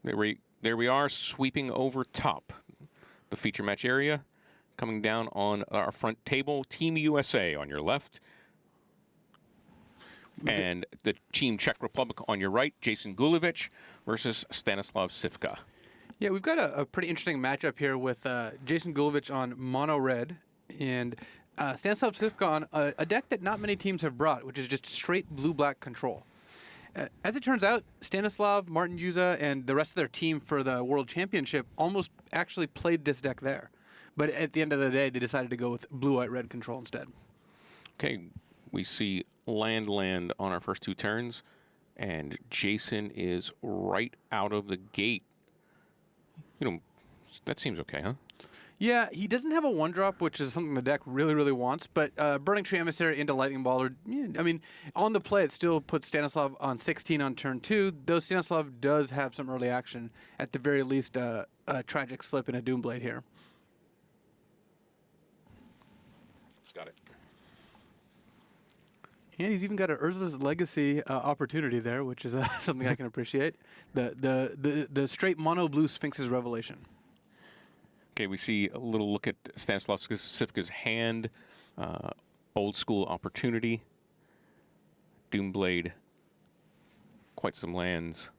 There we are, sweeping over top the feature match area. Coming down on our front table, Team USA on your left. And the Team Czech Republic on your right, Jason Gulovic versus Stanislav Cifka. Yeah, we've got a pretty interesting matchup here with Jason Gulovic on mono red and Stanislav Cifka on a deck that not many teams have brought, which is just straight blue-black control. As it turns out, Stanislav, Martin Juza, and the rest of their team for the World Championship almost actually played this deck there. But at the end of the day, they decided to go with blue-white-red control instead. Okay, we see land on our first two turns, and Jason is right out of the gate. You know, that seems okay, huh? Yeah, he doesn't have a 1-drop, which is something the deck really, really wants, but Burning Tree Emissary into Lightning Ball, on the play, it still puts Stanislav on 16 on turn 2, though Stanislav does have some early action, at the very least a Tragic Slip and a Doomblade here. Got it. And he's even got an Urza's Legacy opportunity there, which is something I can appreciate. The straight mono blue Sphinx's Revelation. Okay, we see a little look at Stanislav Cifka's hand. Old school opportunity. Doomblade. Quite some lands.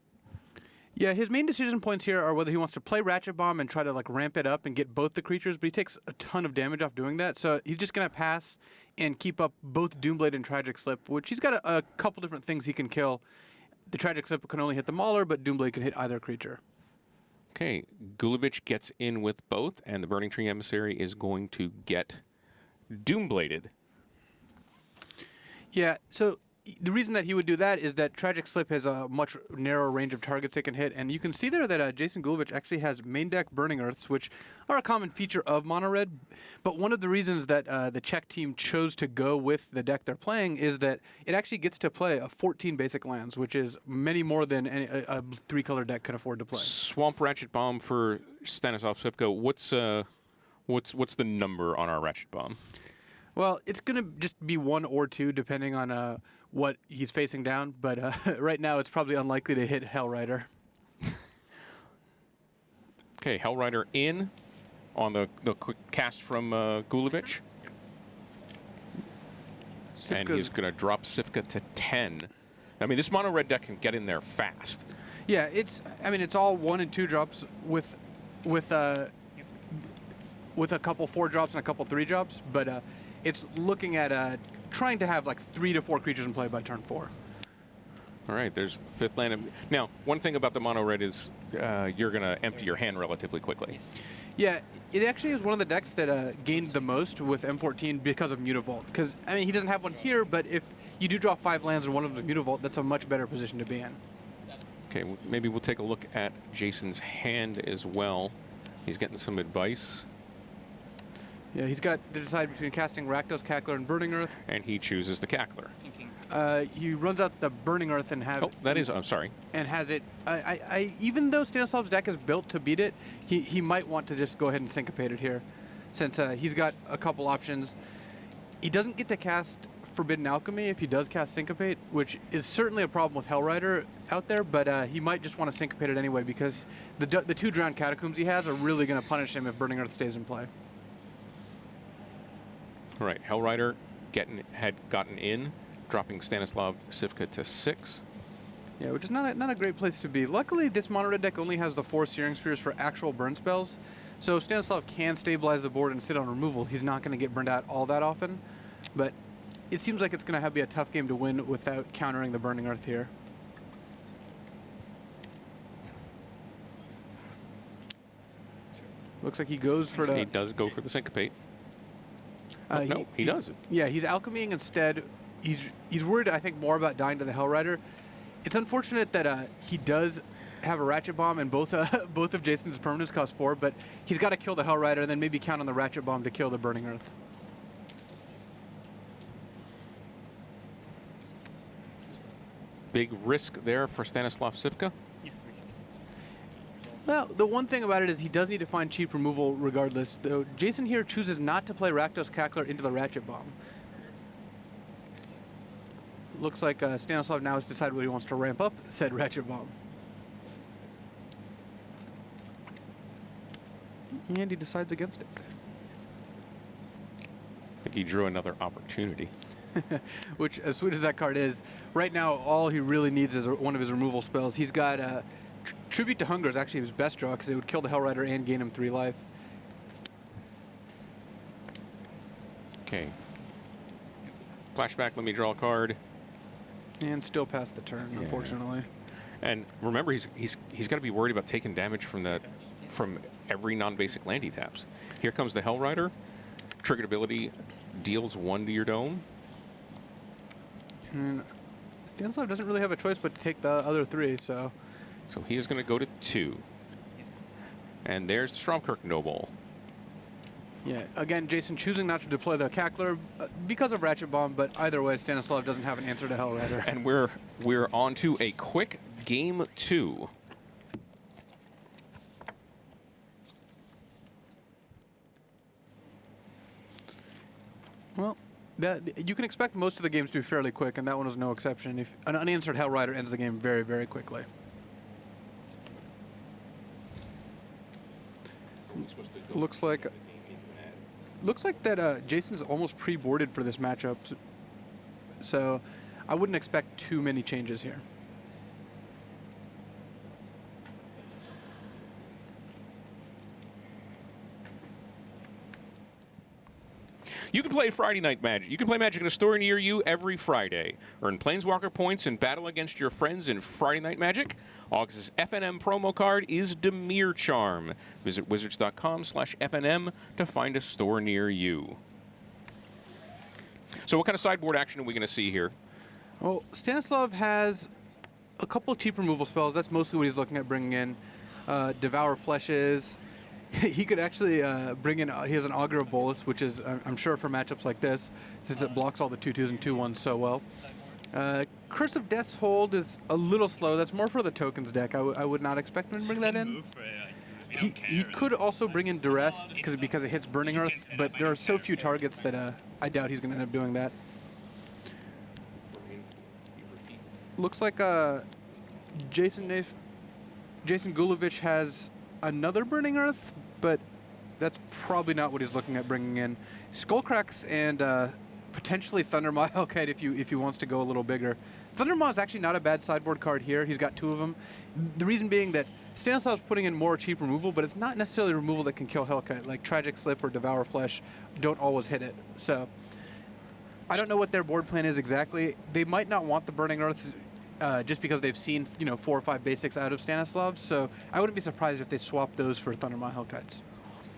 Yeah, his main decision points here are whether he wants to play Ratchet Bomb and try to ramp it up and get both the creatures, but he takes a ton of damage off doing that, so he's just going to pass and keep up both Doomblade and Tragic Slip, which he's got a couple different things he can kill. The Tragic Slip can only hit the Mauler, but Doomblade can hit either creature. Okay, Gulovic gets in with both, and the Burning Tree Emissary is going to get Doombladed. Yeah, so the reason that he would do that is that Tragic Slip has a much narrower range of targets it can hit, and you can see there that Jason Gulovic actually has main deck Burning Earths, which are a common feature of Mono Red. But one of the reasons that the Czech team chose to go with the deck they're playing is that it actually gets to play a 14 basic lands, which is many more than a 3-color deck can afford to play. Swamp Ratchet Bomb for Stanislav Cifka. What's the number on our Ratchet Bomb? Well, it's going to just be 1 or 2, depending on what he's facing down. But right now, it's probably unlikely to hit Hellrider. Okay, Hellrider in on the quick cast from Gulovic. And he's going to drop Cifka to 10. I mean, this mono red deck can get in there fast. Yeah, it's all 1 and 2 drops with a couple 4 drops and a couple 3 drops, but it's looking at trying to have 3 to 4 creatures in play by turn 4. All right, there's 5th land. Now, one thing about the mono red is you're going to empty your hand relatively quickly. Yeah, it actually is one of the decks that gained the most with M14 because of Mutavault. Because, he doesn't have one here, but if you do draw 5 lands and one of them is Mutavault, that's a much better position to be in. Okay, maybe we'll take a look at Jason's hand as well. He's getting some advice. Yeah, he's got to decide between casting Rakdos, Cackler, and Burning Earth. And he chooses the Cackler. He runs out the Burning Earth and have. Oh, that is. I'm sorry. And has it. Even though Stanislav's deck is built to beat it, he might want to just go ahead and syncopate it here, since he's got a couple options. He doesn't get to cast Forbidden Alchemy if he does cast Syncopate, which is certainly a problem with Hellrider out there, but he might just want to syncopate it anyway because the 2 Drowned Catacombs he has are really going to punish him if Burning Earth stays in play. All right, Hellrider had gotten in, dropping Stanislav Cifka to 6. Yeah, which is not a great place to be. Luckily, this mono red deck only has the 4 Searing Spears for actual burn spells, so if Stanislav can stabilize the board and sit on removal, he's not going to get burned out all that often. But it seems like it's going to be a tough game to win without countering the Burning Earth here. Looks like he goes for the... He does go for the Syncopate. No, he doesn't. Yeah, he's alchemying instead. He's worried, I think, more about dying to the Hellrider. It's unfortunate that he does have a Ratchet Bomb and both of Jason's permanents cost 4, but he's got to kill the Hellrider and then maybe count on the Ratchet Bomb to kill the Burning Earth. Big risk there for Stanislav Cifka. Well, the one thing about it is he does need to find cheap removal regardless, though Jason here chooses not to play Rakdos Cackler into the Ratchet Bomb. Looks like Stanislav now has decided what he wants to ramp up said Ratchet Bomb. And he decides against it. I think he drew another opportunity. Which, as sweet as that card is, right now all he really needs is one of his removal spells. He's got Tribute to Hunger is actually his best draw because it would kill the Hellrider and gain him 3 life. Okay. Flashback, let me draw a card. And still past the turn, Yeah. unfortunately. And remember, he's got to be worried about taking damage from every non-basic land he taps. Here comes the Hellrider. Triggered ability deals 1 to your dome. And Stanislav doesn't really have a choice but to take the other 3, so... So he is going to go to 2. And there's the Stromkirk Noble. Yeah, again, Jason choosing not to deploy the Cackler because of Ratchet Bomb, but either way, Stanislav doesn't have an answer to Hellrider. And we're on to a quick game 2. Well, you can expect most of the games to be fairly quick, and that one was no exception. If an unanswered Hellrider ends the game very, very quickly. Looks like that Jason's almost pre-boarded for this matchup, so I wouldn't expect too many changes here. You can play Friday Night Magic. You can play Magic in a store near you every Friday. Earn Planeswalker points and battle against your friends in Friday Night Magic. August's FNM promo card is Dimir Charm. Visit wizards.com/FNM to find a store near you. So what kind of sideboard action are we going to see here? Well, Stanislav has a couple cheap removal spells. That's mostly what he's looking at bringing in. Devour Fleshes. He could actually bring in, he has an Augur of Bolus, which is, I'm sure, for matchups like this, since it blocks all the 2/2s and 2/1s so well. Curse of Death's Hold is a little slow. That's more for the tokens deck. I would not expect him to bring that in. He could also bring in Duress because it hits Burning Earth, but there are so few targets that I doubt he's going to end up doing that. Looks like Jason Gulovich has another Burning Earth, but that's probably not what he's looking at bringing in. Skullcracks and potentially Thundermaw Hellkite if he wants to go a little bigger. Thundermaw is actually not a bad sideboard card here. He's got 2 of them. The reason being that Stanislav's putting in more cheap removal, but it's not necessarily removal that can kill Hellkite. Like Tragic Slip or Devour Flesh don't always hit it. So I don't know what their board plan is exactly. They might not want the Burning Earths just because they've seen 4 or 5 basics out of Stanislav. So I wouldn't be surprised if they swap those for Thundermaw Hellkites.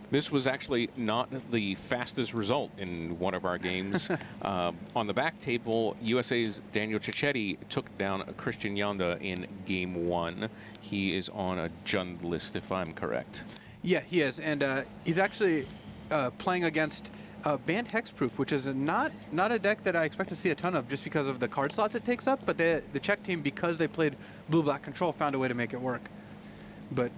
This was actually not the fastest result in one of our games. On the back table, USA's Daniel Cicchetti took down Christian Yonda in Game 1. He is on a Jund list, if I'm correct. Yeah, he is. And he's actually playing against Bant Hexproof, which is not a deck that I expect to see a ton of just because of the card slots it takes up. But the Czech team, because they played Blue-Black Control, found a way to make it work. But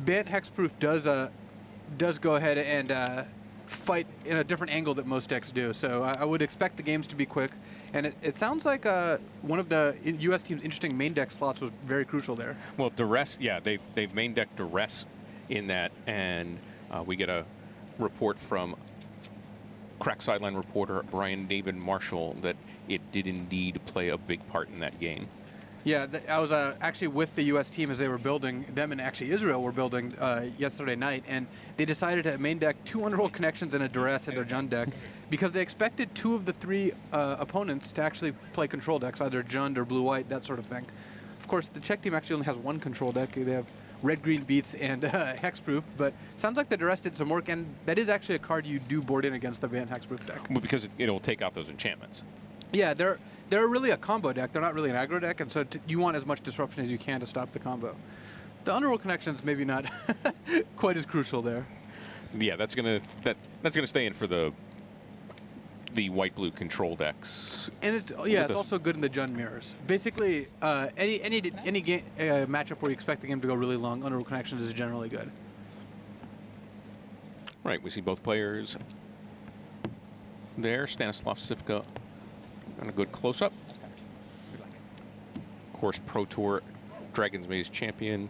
Bant Hexproof does go ahead and fight in a different angle that most decks do. So I would expect the games to be quick. And it sounds like one of the U.S. team's interesting main deck slots was very crucial there. Well, Duress, yeah, they've main decked Duress in that, and we get a report from Crack Sideline reporter Brian David Marshall that it did indeed play a big part in that game. Yeah, I was actually with the U.S. team as they were building, them and actually Israel were building yesterday night, and they decided to main deck 2 Underworld Connections and a Duress in their Jund deck because they expected 2 of the 3 opponents to actually play control decks, either Jund or Blue-White, that sort of thing. Of course, the Czech team actually only has 1 control deck. They have Red-Green Beats and Hexproof, but sounds like the Duress did some work, and that is actually a card you do board in against the Bant Hexproof deck. Well, because it'll take out those enchantments. Yeah, they're really a combo deck. They're not really an aggro deck, and so you want as much disruption as you can to stop the combo. The Underworld Connection's maybe not quite as crucial there. Yeah, that's gonna stay in for the white-blue control decks. And it's also good in the Jund mirrors. Basically, any game, matchup where you expect the game to go really long, Underworld Connections is generally good. Right, we see both players there. Stanislav Sivka on a good close-up. Of course, Pro Tour Dragon's Maze champion.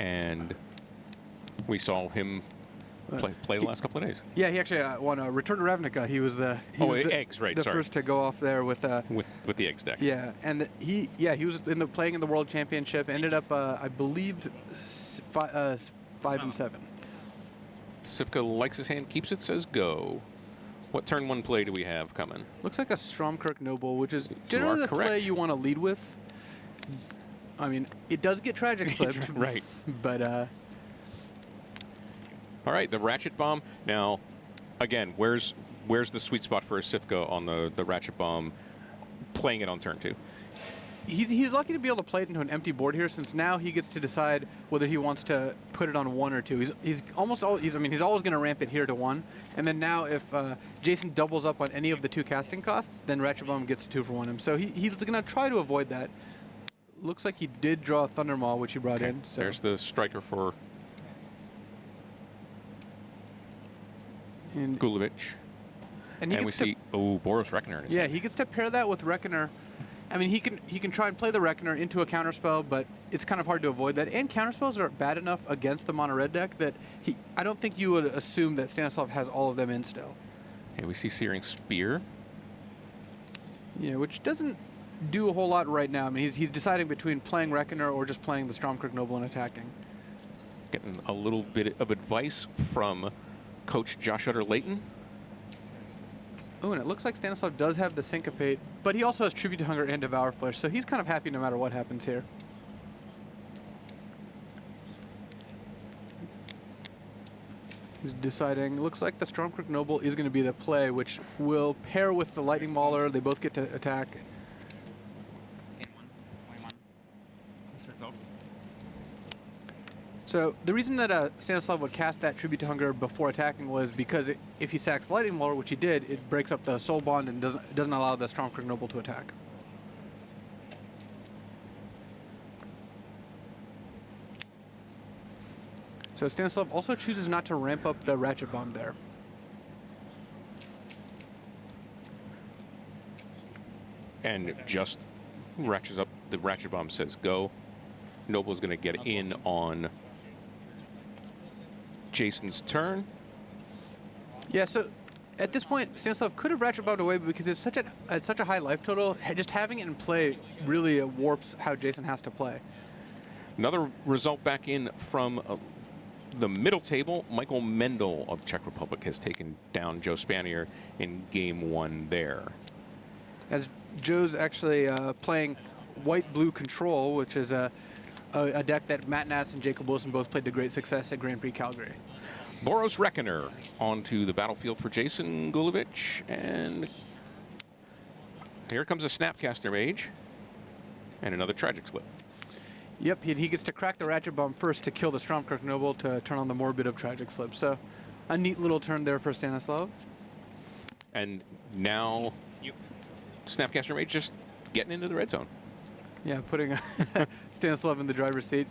and we saw him play the last couple of days. Yeah, he actually won a Return to Ravnica. He was the eggs, right? The Sorry. first to go off there with with the eggs deck. Yeah, and he was playing in the World Championship. Ended up I believe 5-7. Sivka likes his hand, keeps it, says go. What turn one play do we have coming? Looks like a Stromkirk Noble, which is generally the play you want to lead with. I mean, it does get Tragic Slipped. Right. But all right, the Ratchet Bomb. Now, again, where's the sweet spot for a Sivka on the Ratchet Bomb playing it on turn 2? He's lucky to be able to play it into an empty board here, since now he gets to decide whether he wants to put it on 1 or 2. He's almost always, he's always going to ramp it here to 1, and then now if Jason doubles up on any of the 2 casting costs, then Ratchet Bomb gets a 2 for 1 him. So he's going to try to avoid that. Looks like he did draw a Thunder Maw, which he brought in. So. There's the striker for Gulovich. And we see Boros Reckoner in his hand. he gets to pair that with Reckoner. I mean, he can try and play the Reckoner into a counterspell, but it's kind of hard to avoid that. And counterspells are bad enough against the mono red deck that I don't think you would assume that Stanislav has all of them in still. Okay, we see Searing Spear. Yeah, which doesn't do a whole lot right now. I mean, he's deciding between playing Reckoner or just playing the Stromkirk Noble and attacking. Getting a little bit of advice from Coach Josh Utter-Layton. Oh, and it looks like Stanislav does have the Syncopate, but he also has Tribute to Hunger and Devour Flesh, so he's kind of happy no matter what happens here. He's deciding, looks like the Stromkirk Noble is going to be the play, which will pair with the Lightning Mauler. They both get to attack. So the reason that Stanislav would cast that Tribute to Hunger before attacking was because if he sacks Lightning Mauler, which he did, it breaks up the Soul Bond and doesn't allow the Stromkirk Noble to attack. So Stanislav also chooses not to ramp up the Ratchet Bomb there. And just ratchets up. The Ratchet Bomb says go. Noble's going to get in on Jason's turn. Yeah, so at this point, Stanislav could have Ratchet Bombed away, but because it's such a high life total, just having it in play really warps how Jason has to play. Another result back in from the middle table. Michael Mendel of Czech Republic has taken down Joe Spanier in game 1 there. As Joe's actually playing White-Blue Control, which is a deck that Matt Nass and Jacob Wilson both played to great success at Grand Prix Calgary. Boros Reckoner onto the battlefield for Jason Gulovich, and here comes a Snapcaster Mage and another Tragic Slip. Yep, he gets to crack the Ratchet Bomb first to kill the Stromkirk Noble to turn on the Morbid of Tragic Slip. So a neat little turn there for Stanislav. And now Snapcaster Mage just getting into the red zone. Yeah, putting Stanislav in the driver's seat.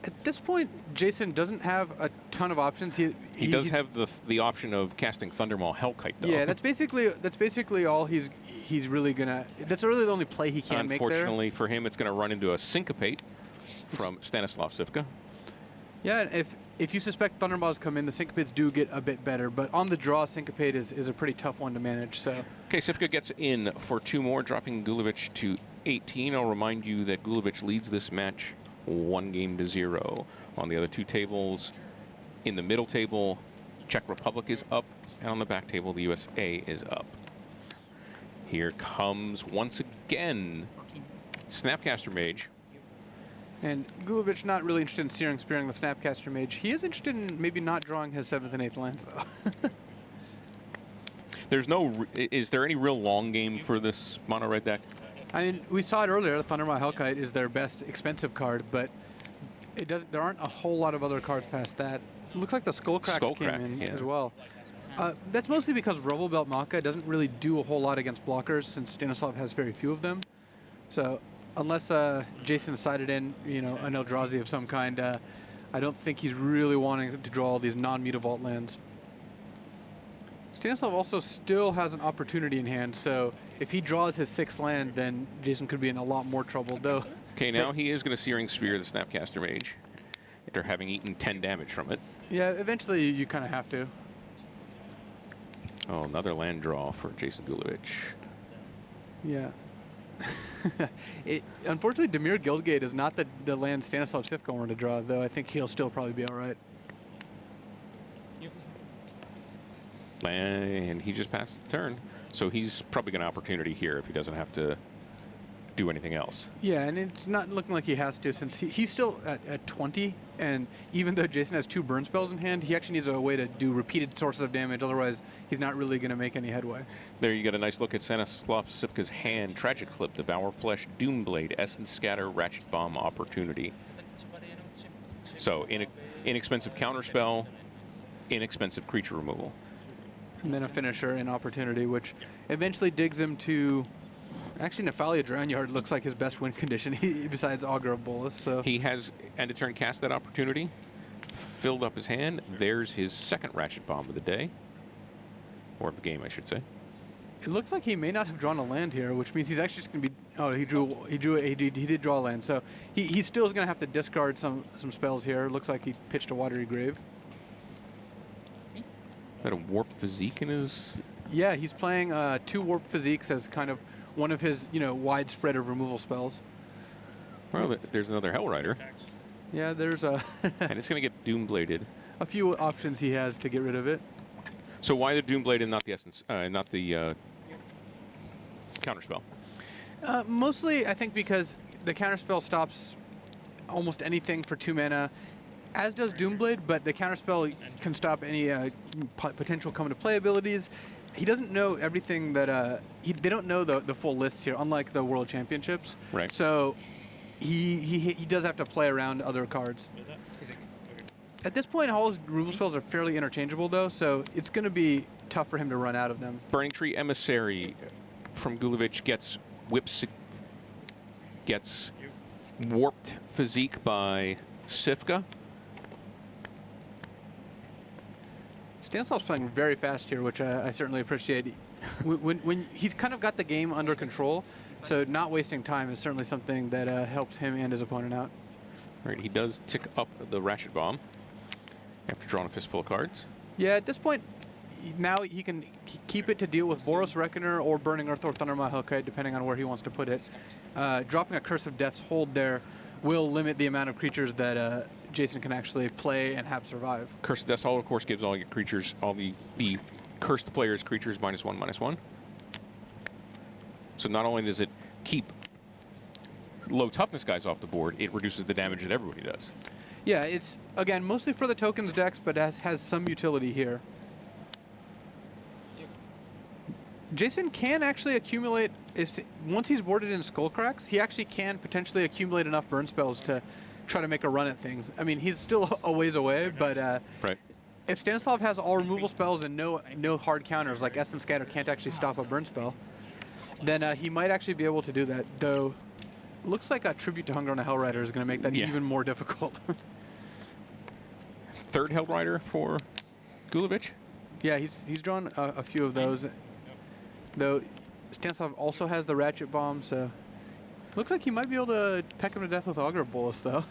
At this point, Jason doesn't have a ton of options. He does have the option of casting Thundermaw Hellkite, though. Yeah, that's basically all he's really gonna. That's really the only play he can make there. Unfortunately for him, it's going to run into a Syncopate from Stanislav Sivka. Yeah, if you suspect Thundermaws come in, the Syncopates do get a bit better, but on the draw, Syncopate is a pretty tough one to manage. So. Okay, Sivka gets in for 2 more, dropping Gulovich to 18. I'll remind you that Gulovich leads this match 1-0. On the other 2 tables, in the middle table, Czech Republic is up, and on the back table, the USA is up. Here comes, once again, Snapcaster Mage. And Gulovich not really interested in Spearing the Snapcaster Mage. He is interested in maybe not drawing his 7th and 8th lands, though. Is there any real long game for this mono red deck? I mean, we saw it earlier. Thundermaw Hellkite is their best expensive card, but there aren't a whole lot of other cards past that. It looks like the Skullcracks came in as well. That's mostly because Revelbelt Maka doesn't really do a whole lot against blockers, since Stanislav has very few of them. So unless Jason decided in, an Eldrazi of some kind, I don't think he's really wanting to draw all these non-Muta Vault lands. Stanislav also still has an opportunity in hand, so if he draws his 6th land, then Jason could be in a lot more trouble, though Okay, now he is going to Searing Spear the Snapcaster Mage after having eaten 10 damage from it. Yeah, eventually you kind of have to. Oh, another land draw for Jason Gulovich. Yeah. Unfortunately, Dimir Guildgate is not the land Stanislav Sivko wanted to draw, though I think he'll still probably be all right. And he just passed the turn. So he's probably got an opportunity here if he doesn't have to do anything else. Yeah, and it's not looking like he has to, since he's still at 20, and even though Jason has 2 burn spells in hand, he actually needs a way to do repeated sources of damage, otherwise he's not really going to make any headway. There you get a nice look at Stanislav Sivka's hand. Tragic Flip, Devour Flesh, Doomblade, Essence Scatter, Ratchet Bomb, Opportunity. So inexpensive counterspell, inexpensive creature removal. And then a finisher in Opportunity, which eventually digs him to... Actually, Nephalia Drownyard looks like his best win condition besides Augur of Bolas. So He has end of turn cast that opportunity, filled up his hand. There's his second Ratchet Bomb of the day, or of the game, I should say. it looks like he may not have drawn a land here, which means he's actually just going to be... Oh, he did draw a land. So he still is going to have to discard some spells here. Looks like he pitched a Watery Grave. Had a Warped Physique in his... Yeah, he's playing 2 Warp Physiques as kind of one of his, wide spread of removal spells. Well, there's another Hell Rider. Yeah, there's a And it's going to get Doombladed. a few options he has to get rid of it. So why the Doomblade and not the Essence, not the Counterspell? Mostly, I think because the counterspell stops almost anything for 2 mana, as does Doomblade, but the counterspell can stop any potential come to play abilities. He doesn't know everything that... they don't know the full lists here, unlike the World Championships. Right. So he does have to play around other cards. At this point, all his removal spells are fairly interchangeable, though, so it's going to be tough for him to run out of them. Burning Tree Emissary from Gulovich gets gets Warped Physique by Sivka. Stanislav's playing very fast here, which I certainly appreciate. When he's kind of got the game under control, so not wasting time is certainly something that helps him and his opponent out. Right, he does tick up the Ratchet Bomb after drawing a fistful of cards. Yeah, at this point, now he can keep it to deal with Boros Reckoner or Burning Earth or Thundermaw Hellkite, depending on where he wants to put it. Dropping a Curse of Death's Hold there will limit the amount of creatures that Jason can actually play and have survive. Curse of Death's Hold, of course, gives all your creatures, all the cursed players' creatures -1/-1. So not only does it keep low toughness guys off the board, it reduces the damage that everybody does. Yeah, it's, again, mostly for the tokens decks, but has some utility here. Jason can actually accumulate, once he's boarded in Skullcracks, he actually can potentially accumulate enough burn spells to try to make a run at things. I mean, he's still a ways away, but Right. if Stanislav has all removal spells and no hard counters, like Essence Scatter can't actually stop a burn spell, then he might actually be able to do that, though looks like a Tribute to Hunger on a Hell Rider is going to make that even more difficult. Third Hell Rider for Gulovich. Yeah, he's drawn a few of those, though Stanislav also has the Ratchet Bomb, so looks like he might be able to peck him to death with Augur of Bolas, though.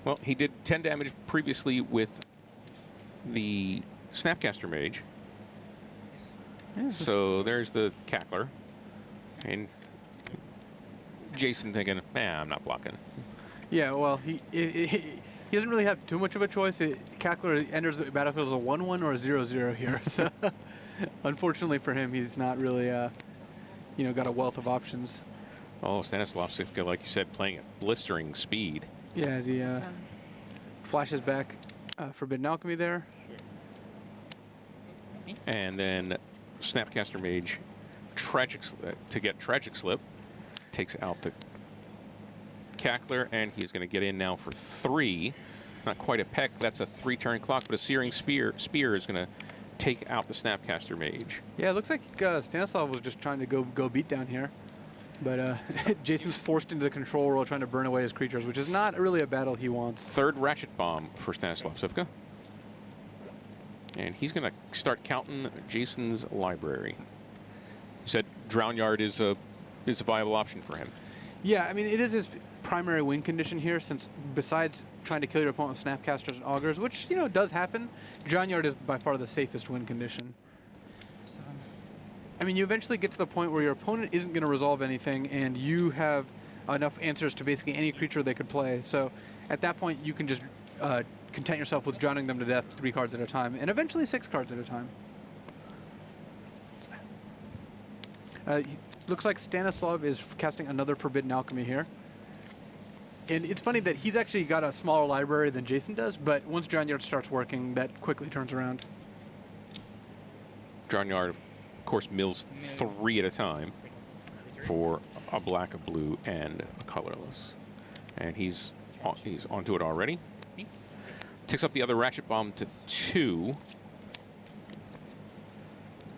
Well, he did 10 damage previously with the Snapcaster Mage. So there's the Cackler. And Jason thinking, I'm not blocking. Yeah, well, he doesn't really have too much of a choice. Cackler enters the battlefield as a 1/1 or a 0/0 here. So unfortunately for him, he's not really, got a wealth of options. Oh, Stanislav Sivka, like you said, playing at blistering speed. Yeah, as he flashes back Forbidden Alchemy there. And then Snapcaster Mage to get Tragic Slip takes out the Cackler, and he's going to get in now for 3. Not quite a peck. That's a 3-turn clock, but a Searing Spear is going to take out the Snapcaster Mage. Yeah, it looks like Stanislav was just trying to go beat down here. But Jason's forced into the control role trying to burn away his creatures, which is not really a battle he wants. Third Ratchet Bomb for Stanislav Sivka. And he's going to start counting Jason's library. said Drown Yard is a viable option for him. Yeah, I mean, it is his primary win condition here, since besides trying to kill your opponent with Snapcasters and Augurs, which, does happen, Drown Yard is by far the safest win condition. I mean, you eventually get to the point where your opponent isn't going to resolve anything, and you have enough answers to basically any creature they could play. So at that point, you can just content yourself with drowning them to death 3 cards at a time, and eventually 6 cards at a time. What's that? Looks like Stanislav is casting another Forbidden Alchemy here. And it's funny that he's actually got a smaller library than Jason does, but once Drown Yard starts working, that quickly turns around. Drown Yard, of course, mills 3 at a time for a black, a blue, and a colorless. And he's onto it already. Takes up the other Ratchet Bomb to 2.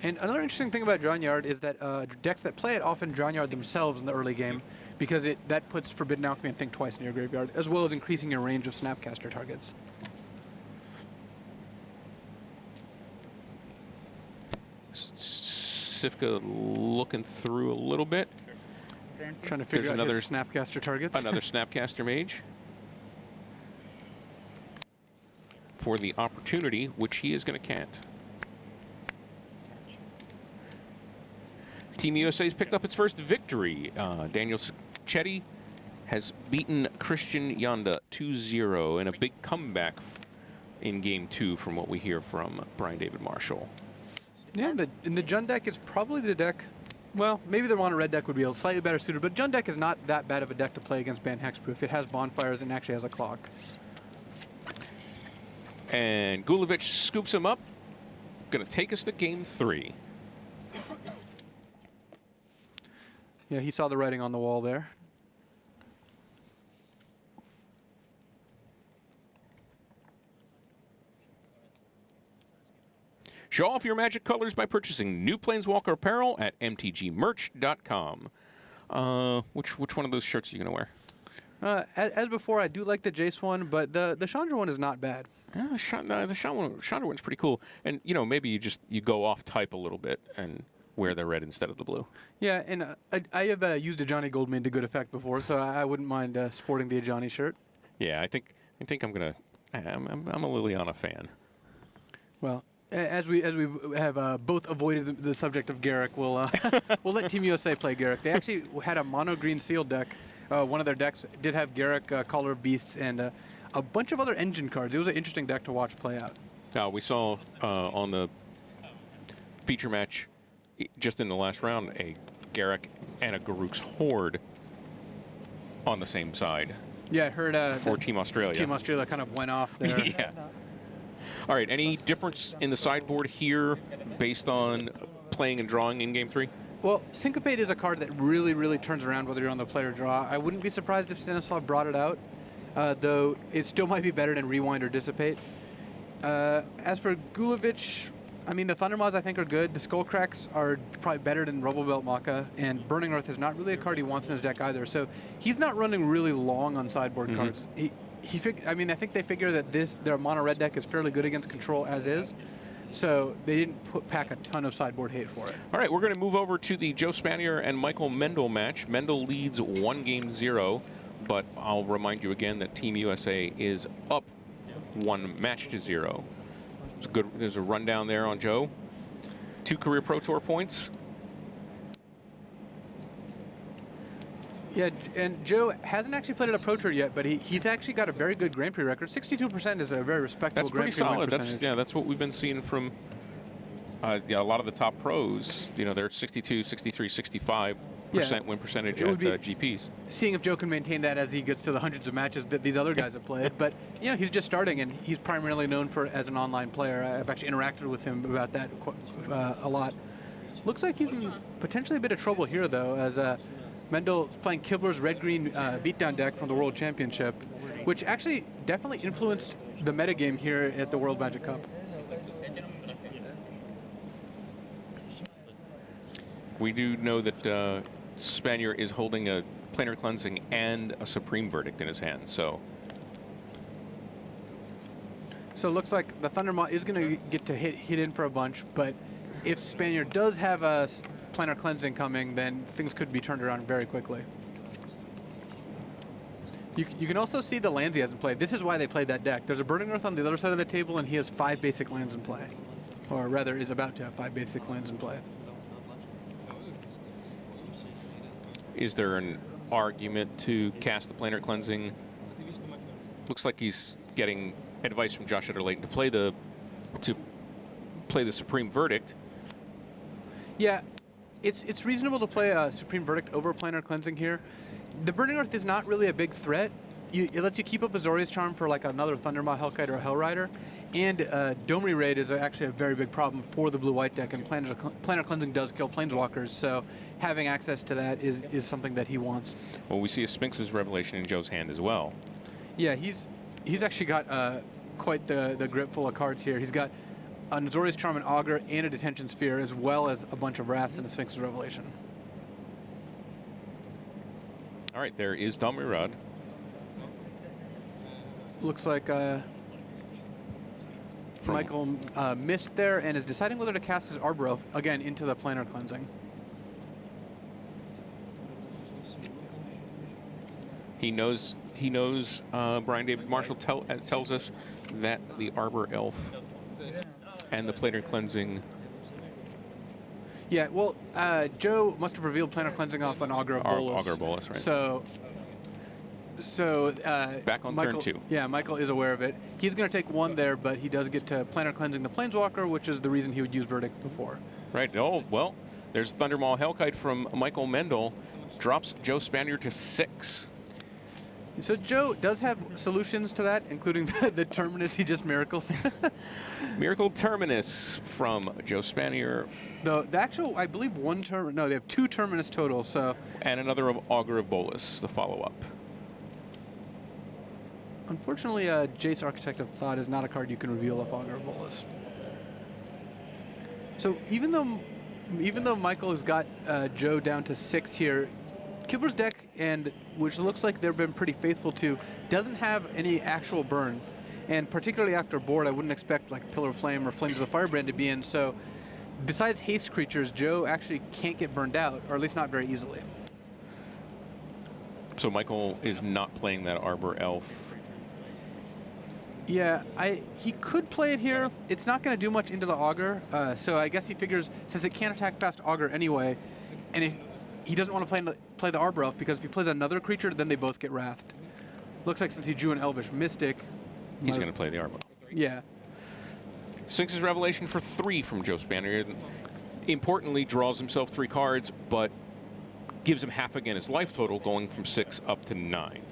And another interesting thing about Drown Yard is that decks that play it often Drown Yard themselves in the early game, because that puts Forbidden Alchemy and Think Twice in your graveyard, as well as increasing your range of Snapcaster targets. Sifka looking through a little bit. Trying to figure out his Snapcaster targets. Another Snapcaster Mage. For the opportunity, which he is going to cant. Team USA's picked up its first victory. Daniel Chetty has beaten Christian Yanda 2-0 in a big comeback in Game 2 from what we hear from Brian David Marshall. Yeah, in the Jund deck, it's probably the deck. Well, maybe the Mono Red deck would be a slightly better suited, but Jund deck is not that bad of a deck to play against Ban Hexproof. It has bonfires and actually has a clock. And Gulovich scoops him up. Going to take us to Game 3. Yeah, he saw the writing on the wall there. Show off your Magic colors by purchasing new Planeswalker apparel at mtgmerch.com. Which one of those shirts are you going to wear? As before, I do like the Jace one, but the Chandra one is not bad. Yeah, the Chandra one's pretty cool. And, maybe you go off type a little bit and wear the red instead of the blue. Yeah, and I have used a Ajani Goldmane to good effect before, so I wouldn't mind sporting the Ajani shirt. Yeah, I think I'm gonna. I'm a Liliana fan. Well, as we have both avoided the subject of Garruk, we'll let Team USA play Garruk. They actually had a mono green sealed deck. One of their decks did have Garruk, Caller of Beasts, and a bunch of other engine cards. It was an interesting deck to watch play out. We saw on the feature match just in the last round a Garruk and a Garruk's Horde on the same side. Yeah, I heard for Team Australia. Team Australia kind of went off there. Yeah. All right, any difference in the sideboard here based on playing and drawing in Game 3? Well, Syncopate is a card that really, really turns around whether you're on the play or draw. I wouldn't be surprised if Stanislav brought it out, though it still might be better than Rewind or Dissipate. As for Gulovich, I mean, the Thundermaws I think are good. The Skullcracks are probably better than Rubble Belt Maka, and Burning Earth is not really a card he wants in his deck either. So he's not running really long on sideboard cards. I mean, I think they figure that their mono red deck is fairly good against control as is. So they didn't pack a ton of sideboard hate for it. All right, we're going to move over to the Joe Spanier and Michael Mendel match. Mendel leads 1-0, but I'll remind you again that Team USA is up 1-0. It's good. There's a rundown there on Joe. 2 career Pro Tour points. Yeah, and Joe hasn't actually played at a Pro Tour yet, but he's actually got a very good Grand Prix record. 62% is a very respectable Grand Prix win percentage. That's what we've been seeing from a lot of the top pros. They're 62, 63, 65% win percentage at GPs. Seeing if Joe can maintain that as he gets to the hundreds of matches that these other guys have played. But, he's just starting, and he's primarily known as an online player. I've actually interacted with him about that a lot. Looks like he's in potentially a bit of trouble here, though, as Mendel's playing Kibler's red-green beatdown deck from the World Championship, which actually definitely influenced the metagame here at the World Magic Cup. We do know that Spanier is holding a Planar Cleansing and a Supreme Verdict in his hand, so it looks like the Thundermaw is going to get to hit in for a bunch, but if Spanier does have a Planar Cleansing coming, then things could be turned around very quickly. You can also see the lands he hasn't played. This is why they played that deck. There's a Burning Earth on the other side of the table, and he has 5 basic lands in play. Or rather, is about to have 5 basic lands in play. Is there an argument to cast the Planar Cleansing? Looks like he's getting advice from Josh Ederlake to play the Supreme Verdict. Yeah, it's reasonable to play a Supreme Verdict over Planar Cleansing here. The Burning Earth is not really a big threat. It lets you keep up Azorius Charm for like another Thundermaw, Hellkite, or a Hellrider. And Domri Raid is actually a very big problem for the blue-white deck, and Planar Cleansing does kill Planeswalkers, so having access to that is something that he wants. Well, we see a Sphinx's Revelation in Joe's hand as well. Yeah, he's actually got quite the grip full of cards here. He's got an Azorius Charm, an Augur, and a Detention Sphere, as well as a bunch of Wraths and a Sphinx's Revelation. All right, there is Domri Rod. Looks like Michael missed there and is deciding whether to cast his Arbor Elf again into the Planar Cleansing. He knows. Brian David Marshall tells us that the Arbor Elf and the Planar Cleansing. Yeah, well, Joe must have revealed Planar Cleansing off an Augur of Bolas. Augur of Bolas, right? So back on Michael, turn 2. Yeah, Michael is aware of it. He's going to take 1 there, but he does get to Planar Cleansing the Planeswalker, which is the reason he would use Verdict before. Right. Oh, well, there's Thundermaw Hellkite from Michael Mendel. Drops Joe Spanier to 6. So Joe does have solutions to that, including the Terminus he just miracles. Miracle Terminus from Joe Spanier. The actual, I believe, they have 2 Terminus total, so. And another of Augur of Bolas, the follow-up. Unfortunately, Jace Architect of Thought is not a card you can reveal off Augur of Bolas. So even though Michael has got Joe down to 6 here, Kibler's deck, and which looks like they've been pretty faithful to, doesn't have any actual burn. And particularly after board, I wouldn't expect like Pillar of Flame or Flames of the Firebrand to be in. So besides haste creatures, Joe actually can't get burned out, or at least not very easily. So Michael is not playing that Arbor Elf. Yeah, he could play it here. It's not going to do much into the Augur, so I guess he figures since it can't attack past Augur anyway, and he doesn't want to play the Arbor Elf, because if he plays another creature, then they both get Wrathed. Looks like since he drew an Elvish Mystic, he's going to play the Arbor Elf. Yeah. Sphinx's Revelation for 3 from Joe Spanier. Importantly, draws himself 3 cards, but gives him half again his life total, going from 6 up to 9.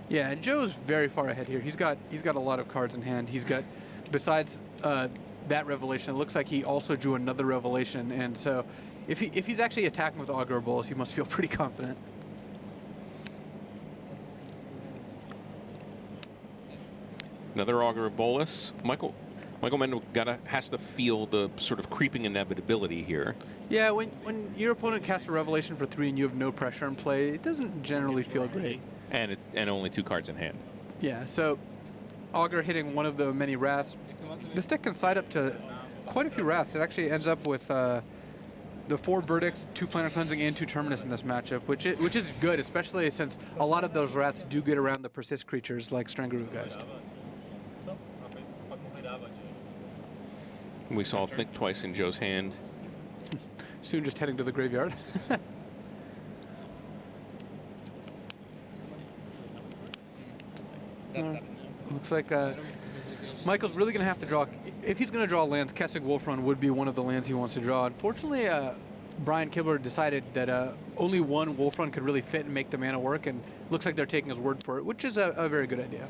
Yeah, and Joe's very far ahead here. He's got a lot of cards in hand. He's got, besides that Revelation, it looks like he also drew another Revelation, and so if he's actually attacking with Augur of Bolas, he must feel pretty confident. Another Augur of Bolas. Michael Mendel has to feel the sort of creeping inevitability here. Yeah, when your opponent casts a Revelation for 3 and you have no pressure in play, it doesn't generally feel great. And only 2 cards in hand. Yeah, so Augur hitting one of the many Wraths. This deck can side up to quite a few Wraths. It actually ends up with the 4 Verdicts, 2 Planar Cleansing, and 2 Terminus in this matchup, which is good, especially since a lot of those Wraths do get around the Persist creatures like Stranglerootgeist. We saw Think Twice in Joe's hand. Soon just heading to the graveyard. Looks like Michael's really going to have to draw. If he's going to draw lands, Kessig Wolfrun would be one of the lands he wants to draw. Unfortunately, Brian Kibler decided that only one Wolfrun could really fit and make the mana work, and looks like they're taking his word for it, which is a very good idea.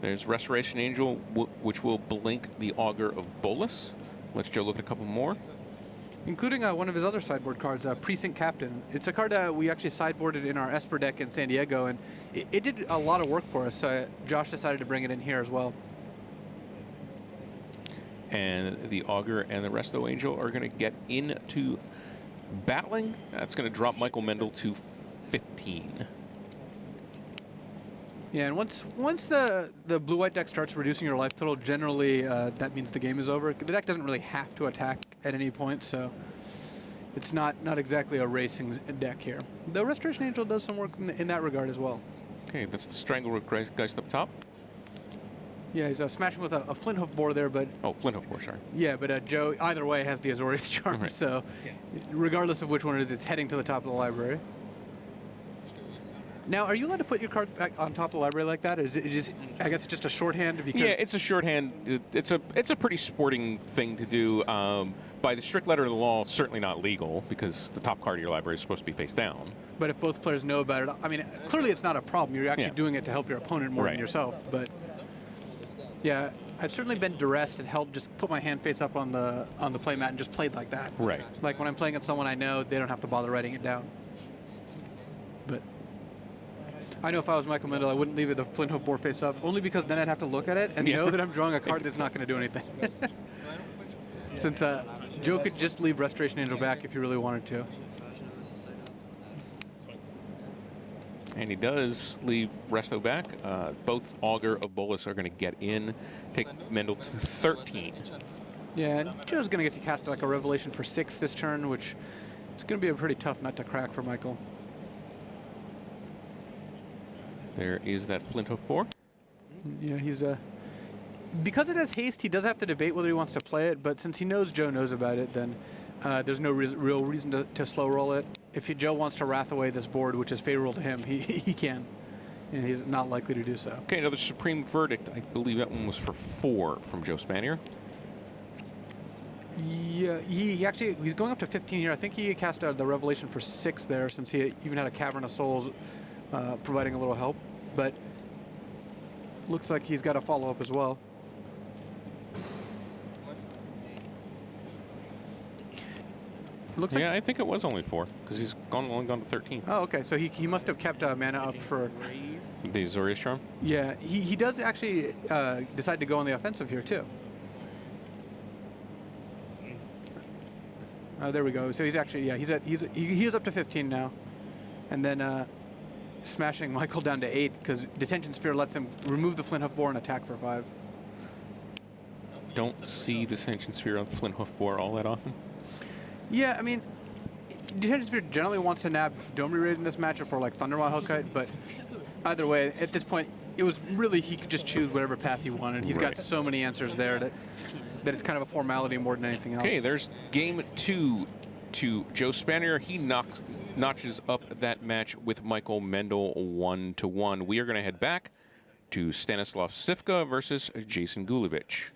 There's Restoration Angel, which will blink the Augur of Bolas. Let's Joe look at a couple more. Including one of his other sideboard cards, Precinct Captain. It's a card that we actually sideboarded in our Esper deck in San Diego, and it did a lot of work for us, so Josh decided to bring it in here as well. And the Augur and the Resto Angel are going to get into battling. That's going to drop Michael Mendel to 15. Yeah, and once the blue-white deck starts reducing your life total, generally that means the game is over. The deck doesn't really have to attack at any point, so It's not exactly a racing deck here. The Restoration Angel does some work in that regard as well. Okay, that's the Strangleroot Geist up top. Yeah, he's smashing with a Flint Hoof Boar there, but Oh, Flint Hoof Boar, sorry. yeah, but Joe either way has the Azorius Charm, Right. so regardless of which one it is, it's heading to the top of the library. Now, are you allowed to put your cards back on top of the library like that? Or is it just, I guess, it's just a shorthand because Yeah, it's a shorthand. It's a pretty sporting thing to do. By the strict letter of the law, certainly not legal because the top card of your library is supposed to be face down. But if both players know about it, I mean, clearly it's not a problem. You're actually Yeah. doing it to help your opponent more than Right. yourself. But yeah, I've certainly been duressed and held just put my hand face up on the play mat and just played like that. Right. Like when I'm playing against someone I know, they don't have to bother writing it down. But I know if I was Michael Mendel, I wouldn't leave it the Flint Hoof Boar face up, only because then I'd have to look at it and Yeah. know that I'm drawing a card that's not going to do anything. Since Joe could just leave Restoration Angel back if he really wanted to. And he does leave Resto back. Both Augur of Bolas are going to get in, take Mendel to 13. Yeah, and Joe's going to get to cast like a Revelation for 6 this turn, which is going to be a pretty tough nut to crack for Michael. There is that Flint Hoof Boar. Yeah, he's because it has haste, he does have to debate whether he wants to play it, but since he knows Joe knows about it, then there's no real reason to slow roll it. If Joe wants to wrath away this board, which is favorable to him, he can. And he's not likely to do so. Okay, another Supreme Verdict. I believe that one was for 4 from Joe Spanier. Yeah, he's going up to 15 here. I think he cast the Revelation for 6 there, since he even had a Cavern of Souls providing a little help. But looks like he's got a follow-up as well. Looks like Yeah, I think it was only 4 because he's only gone to 13. oh, okay. So he must have kept mana up for. The Azorius Charm. Yeah, he does actually decide to go on the offensive here too. There we go. So he's actually he is up to 15 now, and then smashing Michael down to 8 because Detention Sphere lets him remove the Flint Hoof Boar and attack for 5. Don't see the Ascension Sphere on Flint Hoof Boar all that often. Yeah, I mean, Detention Sphere generally wants to nab Domri Raid in this matchup or like Thundermaw Hellkite, but either way, at this point, it was really he could just choose whatever path he wanted. He's got Right. so many answers there that it's kind of a formality more than anything else. Okay, there's game 2 to Joe Spanier. He notches up that match with Michael Mendel 1-1. We are going to head back to Stanislav Sivka versus Jason Gulevich.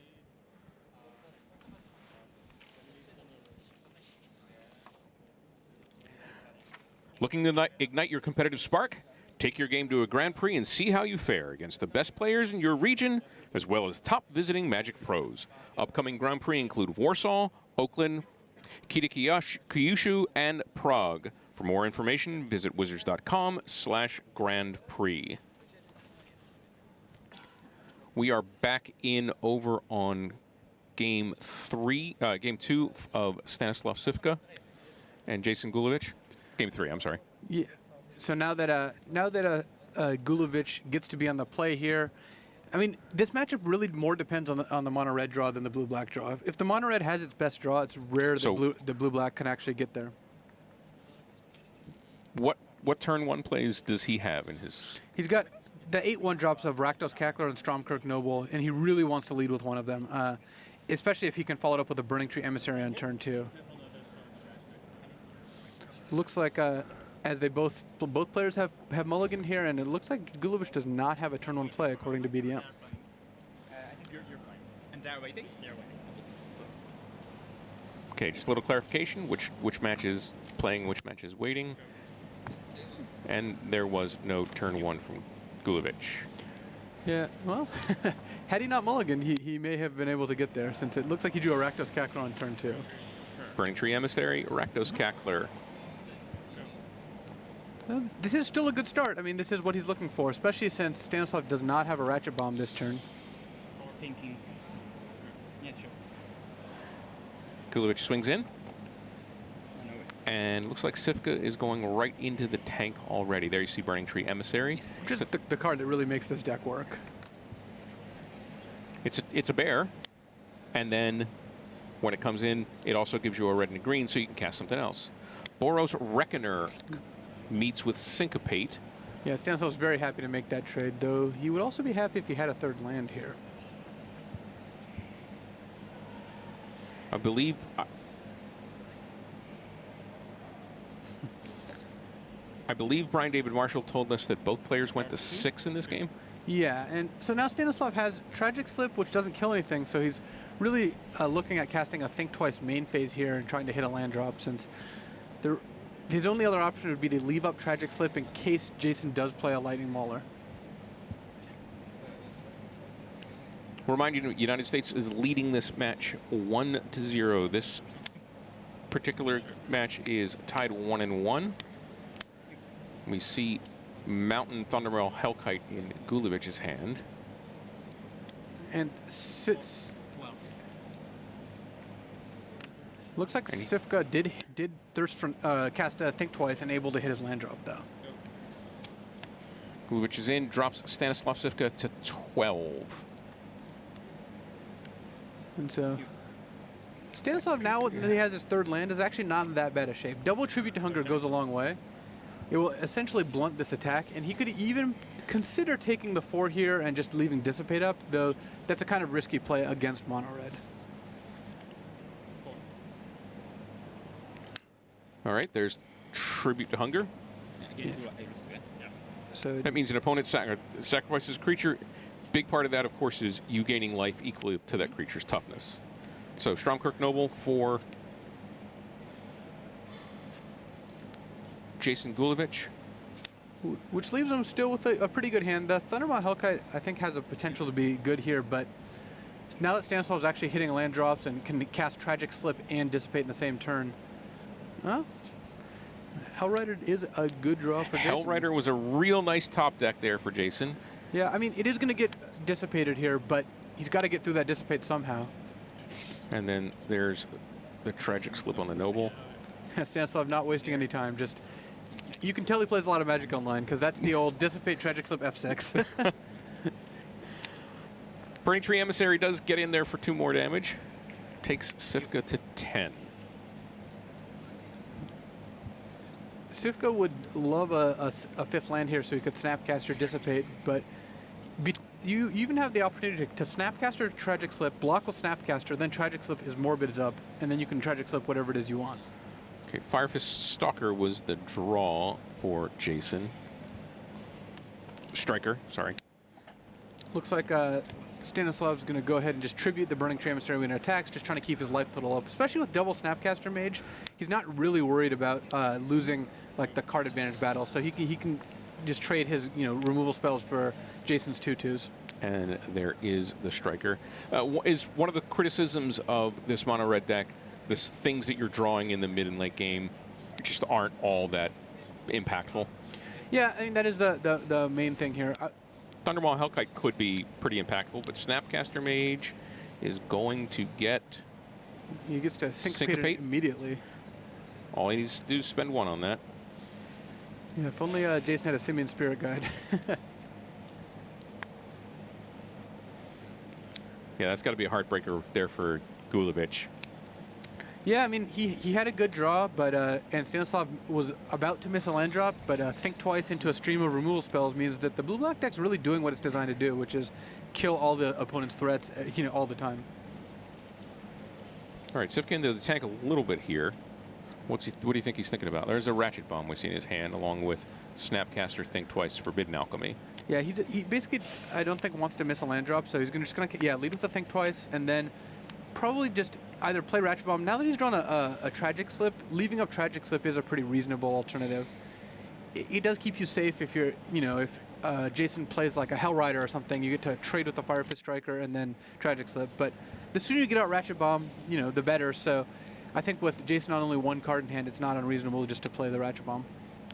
Looking to ignite your competitive spark? Take your game to a Grand Prix and see how you fare against the best players in your region, as well as top visiting Magic pros. Upcoming Grand Prix include Warsaw, Oakland, Kyushu, and Prague. For more information, visit wizards.com/Grand Prix. We are back in over on game 2 of Stanislav Sivka and Jason Gulevich. Game 3, I'm sorry. Yeah. So now that Gulevich gets to be on the play here, I mean, this matchup really more depends on the mono red draw than the blue black draw. If the mono red has its best draw, it's rare that the blue black can actually get there. What turn 1 plays does he have in his? He's got the 8/1 drops of Rakdos Cackler and Stromkirk Noble, and he really wants to lead with one of them, especially if he can follow it up with a Burning Tree Emissary on turn 2. Looks like as they both players have mulligan here, and it looks like Gulevich does not have a turn 1 play according to BDM. I think you're fine. And they're waiting? They're waiting. Okay, just a little clarification. Which match is playing, which match is waiting. And there was no turn 1 from Gulevich. Yeah, well, had he not mulligan, he may have been able to get there, since it looks like he drew a Rakdos Cackler on turn 2. Burning Tree Emissary, Rakdos Cackler. This is still a good start. I mean, this is what he's looking for, especially since Stanislav does not have a Ratchet Bomb this turn. Thinking. Yeah, sure. Gulevich swings in. I know it. And looks like Sivka is going right into the tank already. There you see Burning Tree Emissary. Which is the card that really makes this deck work. It's a bear. And then When it comes in, it also gives you a red and a green, so you can cast something else. Boros Reckoner meets with Syncopate. Yeah, Stanislav's very happy to make that trade, though he would also be happy if he had a third land here. I believe. I believe Brian David Marshall told us that both players went to 6 in this game. Yeah, and so now Stanislav has Tragic Slip, which doesn't kill anything, so he's really looking at casting a Think Twice main phase here and trying to hit a land drop, since his only other option would be to leave up Tragic Slip in case Jason does play a Lightning Mauler. Remind you, the United States is leading this match 1-0. This particular match is tied 1-1. We see Mountain Thundermail Hellkite in Gulevich's hand. And looks like Sifka did thirst for cast Think Twice and able to hit his land drop, though. Gulevich is in, drops Stanislav Sifka to 12. And so Stanislav, now that he has his third land, is actually not in that bad a shape. Double Tribute to Hunger goes a long way. It will essentially blunt this attack, and he could even consider taking the 4 here and just leaving Dissipate up, though that's a kind of risky play against Mono Red. All right, there's Tribute to Hunger. So That means an opponent sacrifices a creature. Big part of that, of course, is you gaining life equal to that creature's toughness. So Stromkirk Noble for Jason Gulevich. which leaves him still with a pretty good hand. The Thundermaw Hellkite, I think, has a potential to be good here, but now that Stanislav's actually hitting land drops and can cast Tragic Slip and Dissipate in the same turn, Hellrider is a good draw for Jason. Hellrider was a real nice top deck there for Jason. Yeah, I mean, it is going to get dissipated here, but he's got to get through that Dissipate somehow. And then there's the Tragic Slip on the Noble. Stanislav not wasting any time, just... You can tell he plays a lot of Magic Online, because that's the old Dissipate Tragic Slip F6. Burning Tree Emissary does get in there for 2 more damage. Takes Sifka to 10. Sifka would love a 5th land here so he could Snapcaster Dissipate, but you even have the opportunity to Snapcaster Tragic Slip, block with Snapcaster, then Tragic Slip his Morbids up, and then you can Tragic Slip whatever it is you want. Okay, Firefist Stalker was the draw for Jason. Striker, sorry. Looks like Stanislav's going to go ahead and just tribute the Burning Tree Emissary when it attacks, just trying to keep his life total up. Especially with double Snapcaster Mage, he's not really worried about losing like the card advantage battle, so he can just trade his removal spells for Jason's 2/2s. And there is the Striker. Is one of the criticisms of this mono red deck, the things that you're drawing in the mid and late game just aren't all that impactful? Yeah, I mean, that is the main thing here. Thundermaw Hellkite could be pretty impactful, but Snapcaster Mage is going to get... He gets to syncopate it immediately. All he needs to do is spend 1 on that. Yeah, if only Jason had a Simian Spirit Guide. Yeah, that's got to be a heartbreaker there for Gulevich. Yeah, I mean, he had a good draw, but and Stanislav was about to miss a land drop, but Think Twice into a stream of removal spells means that the blue-black deck's really doing what it's designed to do, which is kill all the opponent's threats, all the time. All right, Sifka into the tank a little bit here. What do you think he's thinking about? There's a Ratchet Bomb we see in his hand, along with Snapcaster, Think Twice, Forbidden Alchemy. Yeah, he basically, I don't think, wants to miss a land drop, so he's just going to lead with the Think Twice, and then probably just either play Ratchet Bomb. Now that he's drawn a Tragic Slip, leaving up Tragic Slip is a pretty reasonable alternative. It does keep you safe if you're, if Jason plays like a Hellrider or something, you get to trade with a Firefist Striker and then Tragic Slip. But the sooner you get out Ratchet Bomb, the better. So I think with Jason on only 1 card in hand, it's not unreasonable just to play the Ratchet Bomb.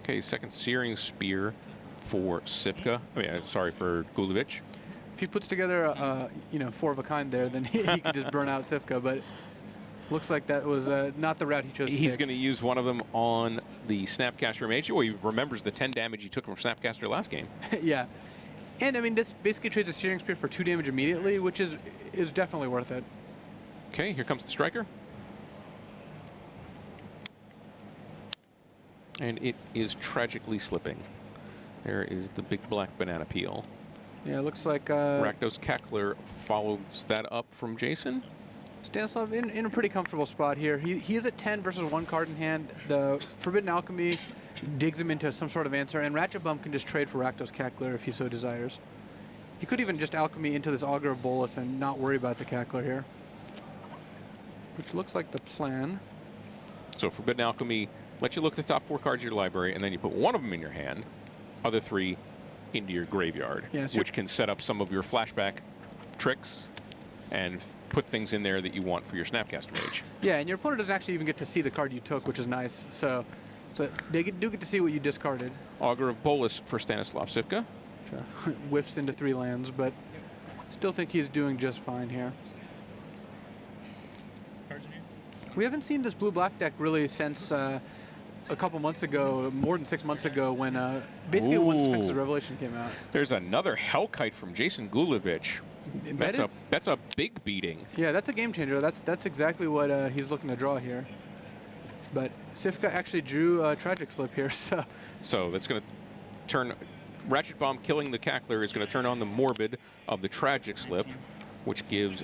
Okay, second Searing Spear for Sifka. Sorry, for Gulevich. If he puts together, 4 of a kind there, then he could just burn out Sifka. But looks like that was not the route he chose to He's take. going to use one of them on the Snapcaster Mage. Oh, he remembers the 10 damage he took from Snapcaster last game. Yeah. And, I mean, this basically trades a Searing Spear for 2 damage immediately, which is definitely worth it. Okay, here comes the striker. And it is tragically slipping. There is the big black banana peel. Yeah, it looks like Rakdos Kakler follows that up from Jason. Stanislav in a pretty comfortable spot here. He is at 10 versus 1 card in hand. The Forbidden Alchemy digs him into some sort of answer, and Ratchet Bum can just trade for Rakdos Kakler if he so desires. He could even just Alchemy into this Augur of Bolus and not worry about the Kakler here, which looks like the plan. So Forbidden Alchemy lets you look at the top 4 cards of your library, and then you put one of them in your hand, other 3 into your graveyard, Yeah, so which can set up some of your flashback tricks and put things in there that you want for your Snapcaster Mage. Yeah, and your opponent doesn't actually even get to see the card you took, which is nice. So they do get to see what you discarded. Augur of Bolus for Stanislav Sivka. Whiffs into 3 lands, but still think he's doing just fine here. Cards in here? We haven't seen this blue-black deck really since a couple months ago, more than 6 months ago, when basically when Sphinx's Ooh. Revelation came out. There's another Hellkite from Jason Gulevich. Embedded? That's a big beating. Yeah, that's a game changer. That's exactly what he's looking to draw here. But Sivka actually drew a Tragic Slip here, so So that's going to turn... Ratchet Bomb killing the Kakler is going to turn on the Morbid of the Tragic Slip, which gives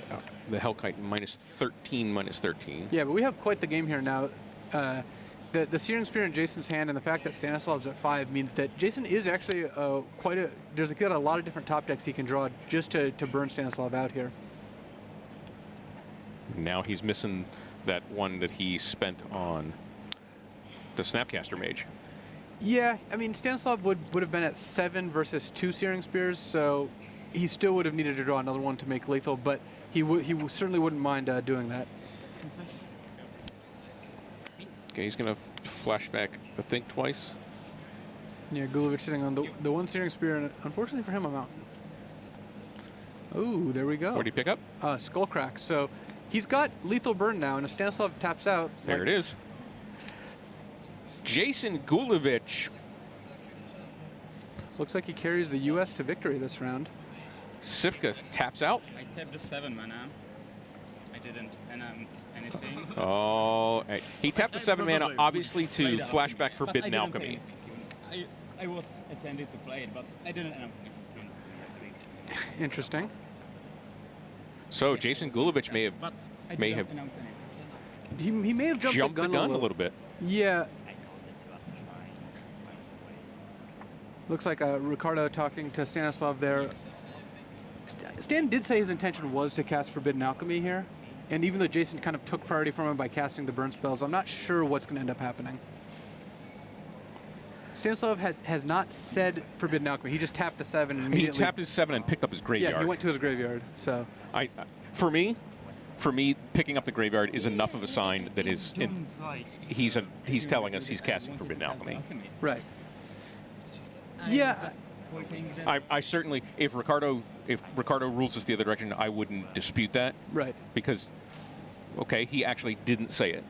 the Hellkite -13, -13. yeah. But we have quite the game here now. The Searing Spear in Jason's hand and the fact that Stanislav's at 5 means that Jason is actually there's got a lot of different top decks he can draw just to burn Stanislav out here. Now he's missing that one that he spent on the Snapcaster Mage. Yeah, I mean, Stanislav would have been at 7 versus 2 Searing Spears, so he still would have needed to draw another one to make lethal, but he certainly wouldn't mind doing that. Okay, he's going to flashback the Think Twice. Yeah, Gulevich sitting on the 1 Searing Spear, and unfortunately for him, a mountain. Ooh, there we go. What do you pick up? Skullcrack. So he's got lethal burn now, and if Stanislav taps out... There it is. Jason Gulevich. Looks like he carries the U.S. to victory this round. Sivka taps out. I tapped the 7 mana. I didn't announce anything. Oh, he tapped the 7 mana, obviously, to Played flashback But I Forbidden didn't say Alchemy. anything. I was intended to play it, but I didn't announce anything. Interesting. So Jason Gulevich may But I May didn't have announce anything. He may have jumped, jumped the gun a little bit. Yeah. Looks like Ricardo talking to Stanislav there. Stan did say his intention was to cast Forbidden Alchemy here. And even though Jason kind of took priority from him by casting the burn spells, I'm not sure what's going to end up happening. Stanislav has not said Forbidden Alchemy. He just tapped the 7 and He immediately... tapped his 7 and picked up his graveyard. Yeah, he went to his graveyard, so... For me, picking up the graveyard is enough of a sign that he's telling us he's casting Forbidden Alchemy. Right. Yeah, I certainly, if Ricardo rules us the other direction, I wouldn't dispute that. right. Because, okay, he actually didn't say it.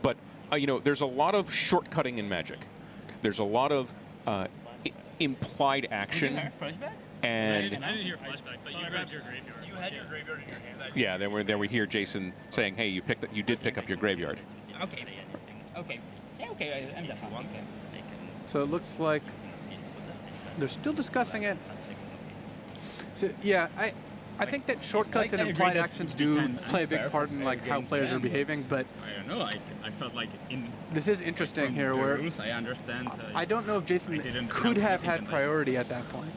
But, there's a lot of shortcutting in Magic. There's a lot of implied action. Flashback? And, I didn't hear flashback, but you grabbed your graveyard. You had your graveyard in your hand. yeah, then we hear Jason saying, hey, you did pick up your graveyard. Okay. Okay. Yeah, okay, I'm just asking. Okay. So it looks like they're still discussing it. So yeah, I think that shortcuts and I agree implied that actions it do can play a big unfair part in like how against players are them. behaving, but I don't know. I felt like in this is interesting from here the where rules, I understand. I don't know if Jason I didn't could announce have anything had tonight. priority at that point.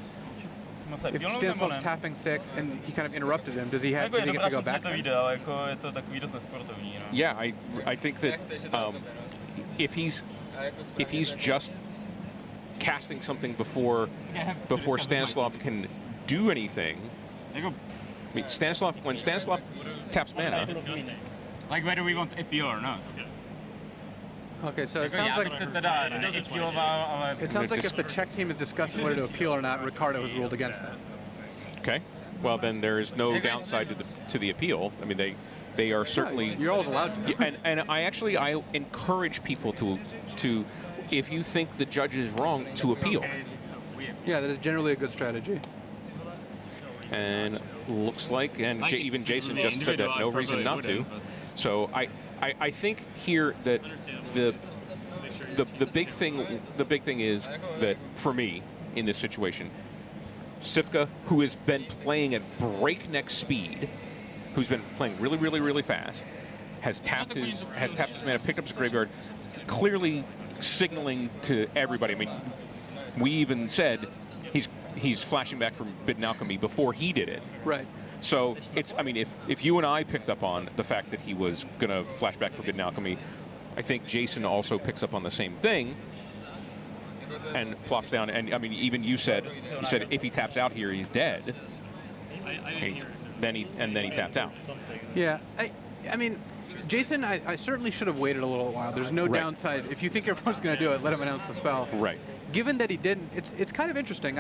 If Stanislav's tapping 6 and he kind of interrupted him, does he get to go back? Yeah, I think that if he's just casting something before Stanislav can do anything. I mean, when Stanislav taps mana, like whether we want appeal or not. Okay, so it sounds like if the Czech team is discussing whether to appeal or not, Ricardo has ruled against that. okay, well then there is no downside to the appeal. I mean, they are certainly. You're always allowed to. And I encourage people to if you think the judge is wrong, to appeal. Yeah, that is generally a good strategy. and looks like, and even Jason just said that no reason not to. So I think here that the big thing is that for me in this situation, Cifka, who has been playing at breakneck speed, who's been playing really, really, really fast, has tapped his mana, picked up his graveyard, clearly signaling to everybody. I mean, we even said he's flashing back from Bidden Alchemy before he did it. Right. So it's, I mean, if you and I picked up on the fact that he was going to flash back for Bidden Alchemy, I think Jason also picks up on the same thing and plops down. And I mean, even you said if he taps out here, he's dead. Then he tapped out. Yeah. I mean, Jason, I certainly should have waited a little while. There's no Right. downside. If you think everyone's going to do it, let him announce the spell. Right. Given that he didn't, it's kind of interesting.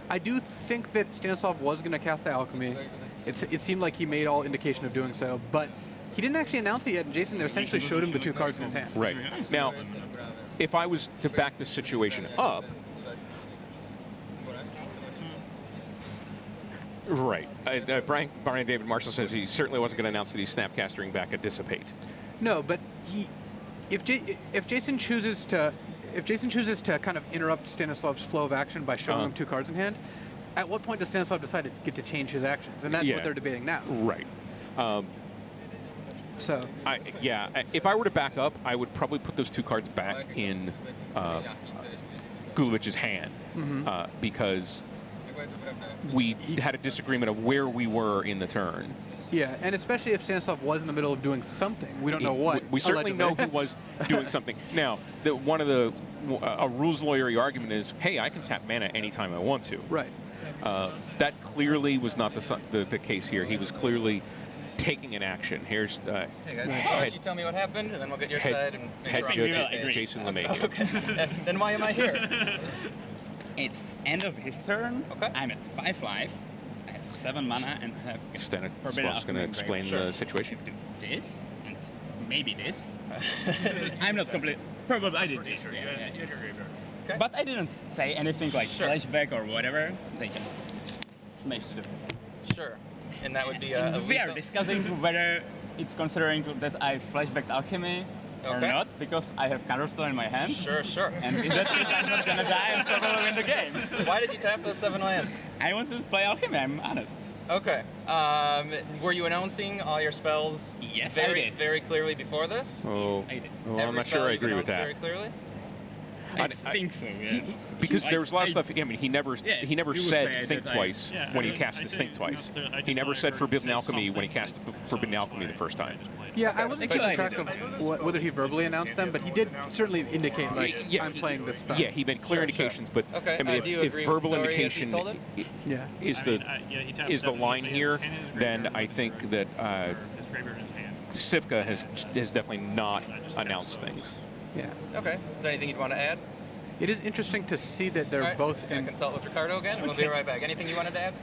I do think that Stanislav was going to cast the alchemy. It seemed like he made all indication of doing so, but he didn't actually announce it yet, and Jason essentially showed him the 2 cards in his hand. Right. Now, if I was to back this situation up, right. Brian David Marshall says he certainly wasn't going to announce that he's snapcastering back at Dissipate. No, but if Jason chooses to kind of interrupt Stanislav's flow of action by showing him 2 cards in hand, at what point does Stanislav decide to get to change his actions? And that's Yeah. what they're debating now. Right. So If I were to back up, I would probably put those 2 cards back in Gulovich's hand because we had a disagreement of where we were in the turn. yeah, and especially if Stanislav was in the middle of doing something, we don't know what. We certainly know he was doing something. Now, a rules lawyery argument is, hey, I can tap mana anytime I want to. Right. That clearly was not the case here. He was clearly taking an action. Here's Hey guys, why don't you tell me what happened, and then we'll get your side and make head sure I'm judge on the same page. Jason LeMahieu. Okay. Then why am I here? It's end of his turn. Okay. I'm at 5 life. I have 7 mana and have Forbidden Stanislav's going to Alchemy in explain grave. the situation. Do this and maybe this. I'm not complete. Probably I did this. Yeah. Okay. But I didn't say anything like Sure. flashback or whatever. They just smashed it. Sure. And that would be We are lethal- discussing whether it's considering that I flashbacked alchemy or Okay. not because I have counterspell in my hand. Sure. And if that's it, I'm not gonna die and probably win the game. Why did you tap those 7 lands? I wanted to play alchemy. I'm honest. Okay. Were you announcing all your spells Yes, I very, did. very clearly before this? Oh, I did. well, I'm Every not spell sure I you agree with announced that. Very clearly? I think so. Yeah. Because Like, there was a lot of I- stuff. I mean, he never Yeah, he never you would say said think that I- twice Yeah, when he I- cast I his say think twice. no, I He just never saw said I Forbidden heard Alchemy when he something. cast I just Forbidden saw Alchemy the it. first time. Yeah, I wasn't Okay. keeping track of whether he verbally announced them, but he did certainly indicate, like, Yeah, I'm playing this spell. Yeah, he made clear Sure, indications, but Okay, I mean, do you if agree with verbal the story as indication he's told it? Yeah. is I the mean, yeah, he tapped is the 7, line but he here, has 10 in his then graveyard. I think that His graveyard in his hand. Sivka has definitely not announced things. Yeah. Okay. Is there anything you'd want to add? It is interesting to see that they're All right, both gonna in. consult with Ricardo again, and we'll be right back. Anything you wanted to add?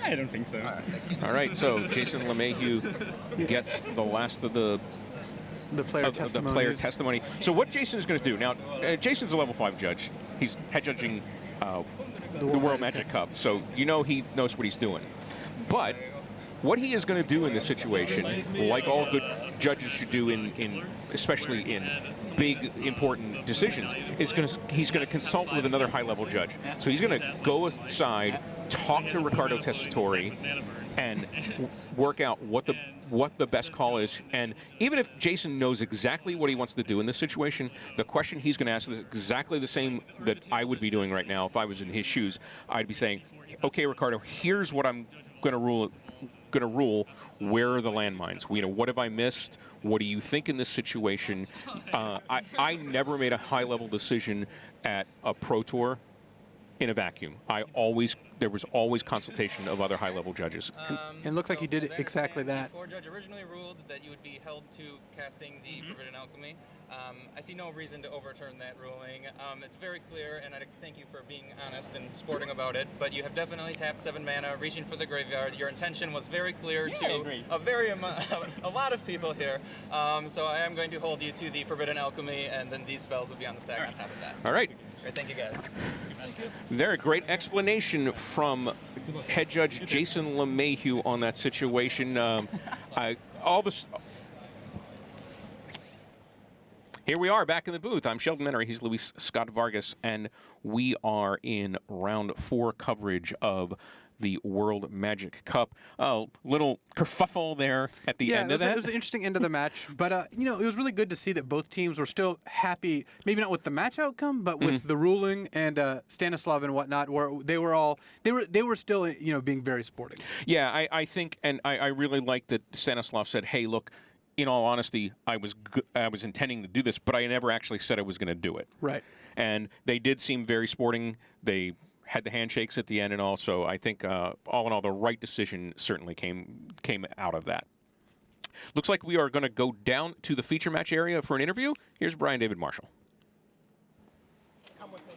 I don't think so. All right, thank you. All right, so Jason LeMahieu gets the last of the The player of the testimonies. player testimony. So what Jason is going to do now? Jason's a level 5 judge. He's head judging the World Magic Cup, so you know he knows what he's doing. But what he is going to do in this situation, like all good judges should do in especially in big important decisions, is he's going to consult with another high-level judge. So he's going to go aside, talk to Ricardo Testatori, and work out what the best call is. And even if Jason knows exactly what he wants to do in this situation, the question he's going to ask is exactly the same that I would be doing right now if I was in his shoes. I'd be saying, okay, Ricardo, here's what I'm going to rule. Where are the landmines? What have I missed? What do you think in this situation? I never made a high-level decision at a pro tour in a vacuum. There was always consultation of other high-level judges. And it looks like he did as I exactly understand, that. The 4 judge originally ruled that you would be held to casting the Forbidden Alchemy. I see no reason to overturn that ruling. It's very clear, and I thank you for being honest and sporting about it, but you have definitely tapped 7 mana, reaching for the graveyard. Your intention was very clear Yeah, I to agree. a lot of people here. So I am going to hold you to the Forbidden Alchemy, and then these spells will be on the stack on top of that. All right. All right, thank you, guys. There, a great explanation from head judge Jason LeMahieu on that situation. Here we are back in the booth. I'm Sheldon Menery. He's Luis Scott Vargas, and we are in round 4 coverage of the World Magic Cup. Oh, little kerfuffle there at the end of that. It was an interesting end of the match, but it was really good to see that both teams were still happy. Maybe not with the match outcome, but with the ruling and Stanislav and whatnot, where they were still being very sporting. Yeah, I think, and I really like that Stanislav said, "Hey, look, in all honesty, I was intending to do this, but I never actually said I was going to do it." Right. And they did seem very sporting. They had the handshakes at the end and all, so I think all in all, the right decision certainly came out of that. Looks like we are going to go down to the feature match area for an interview. Here's Brian David Marshall. Come with me.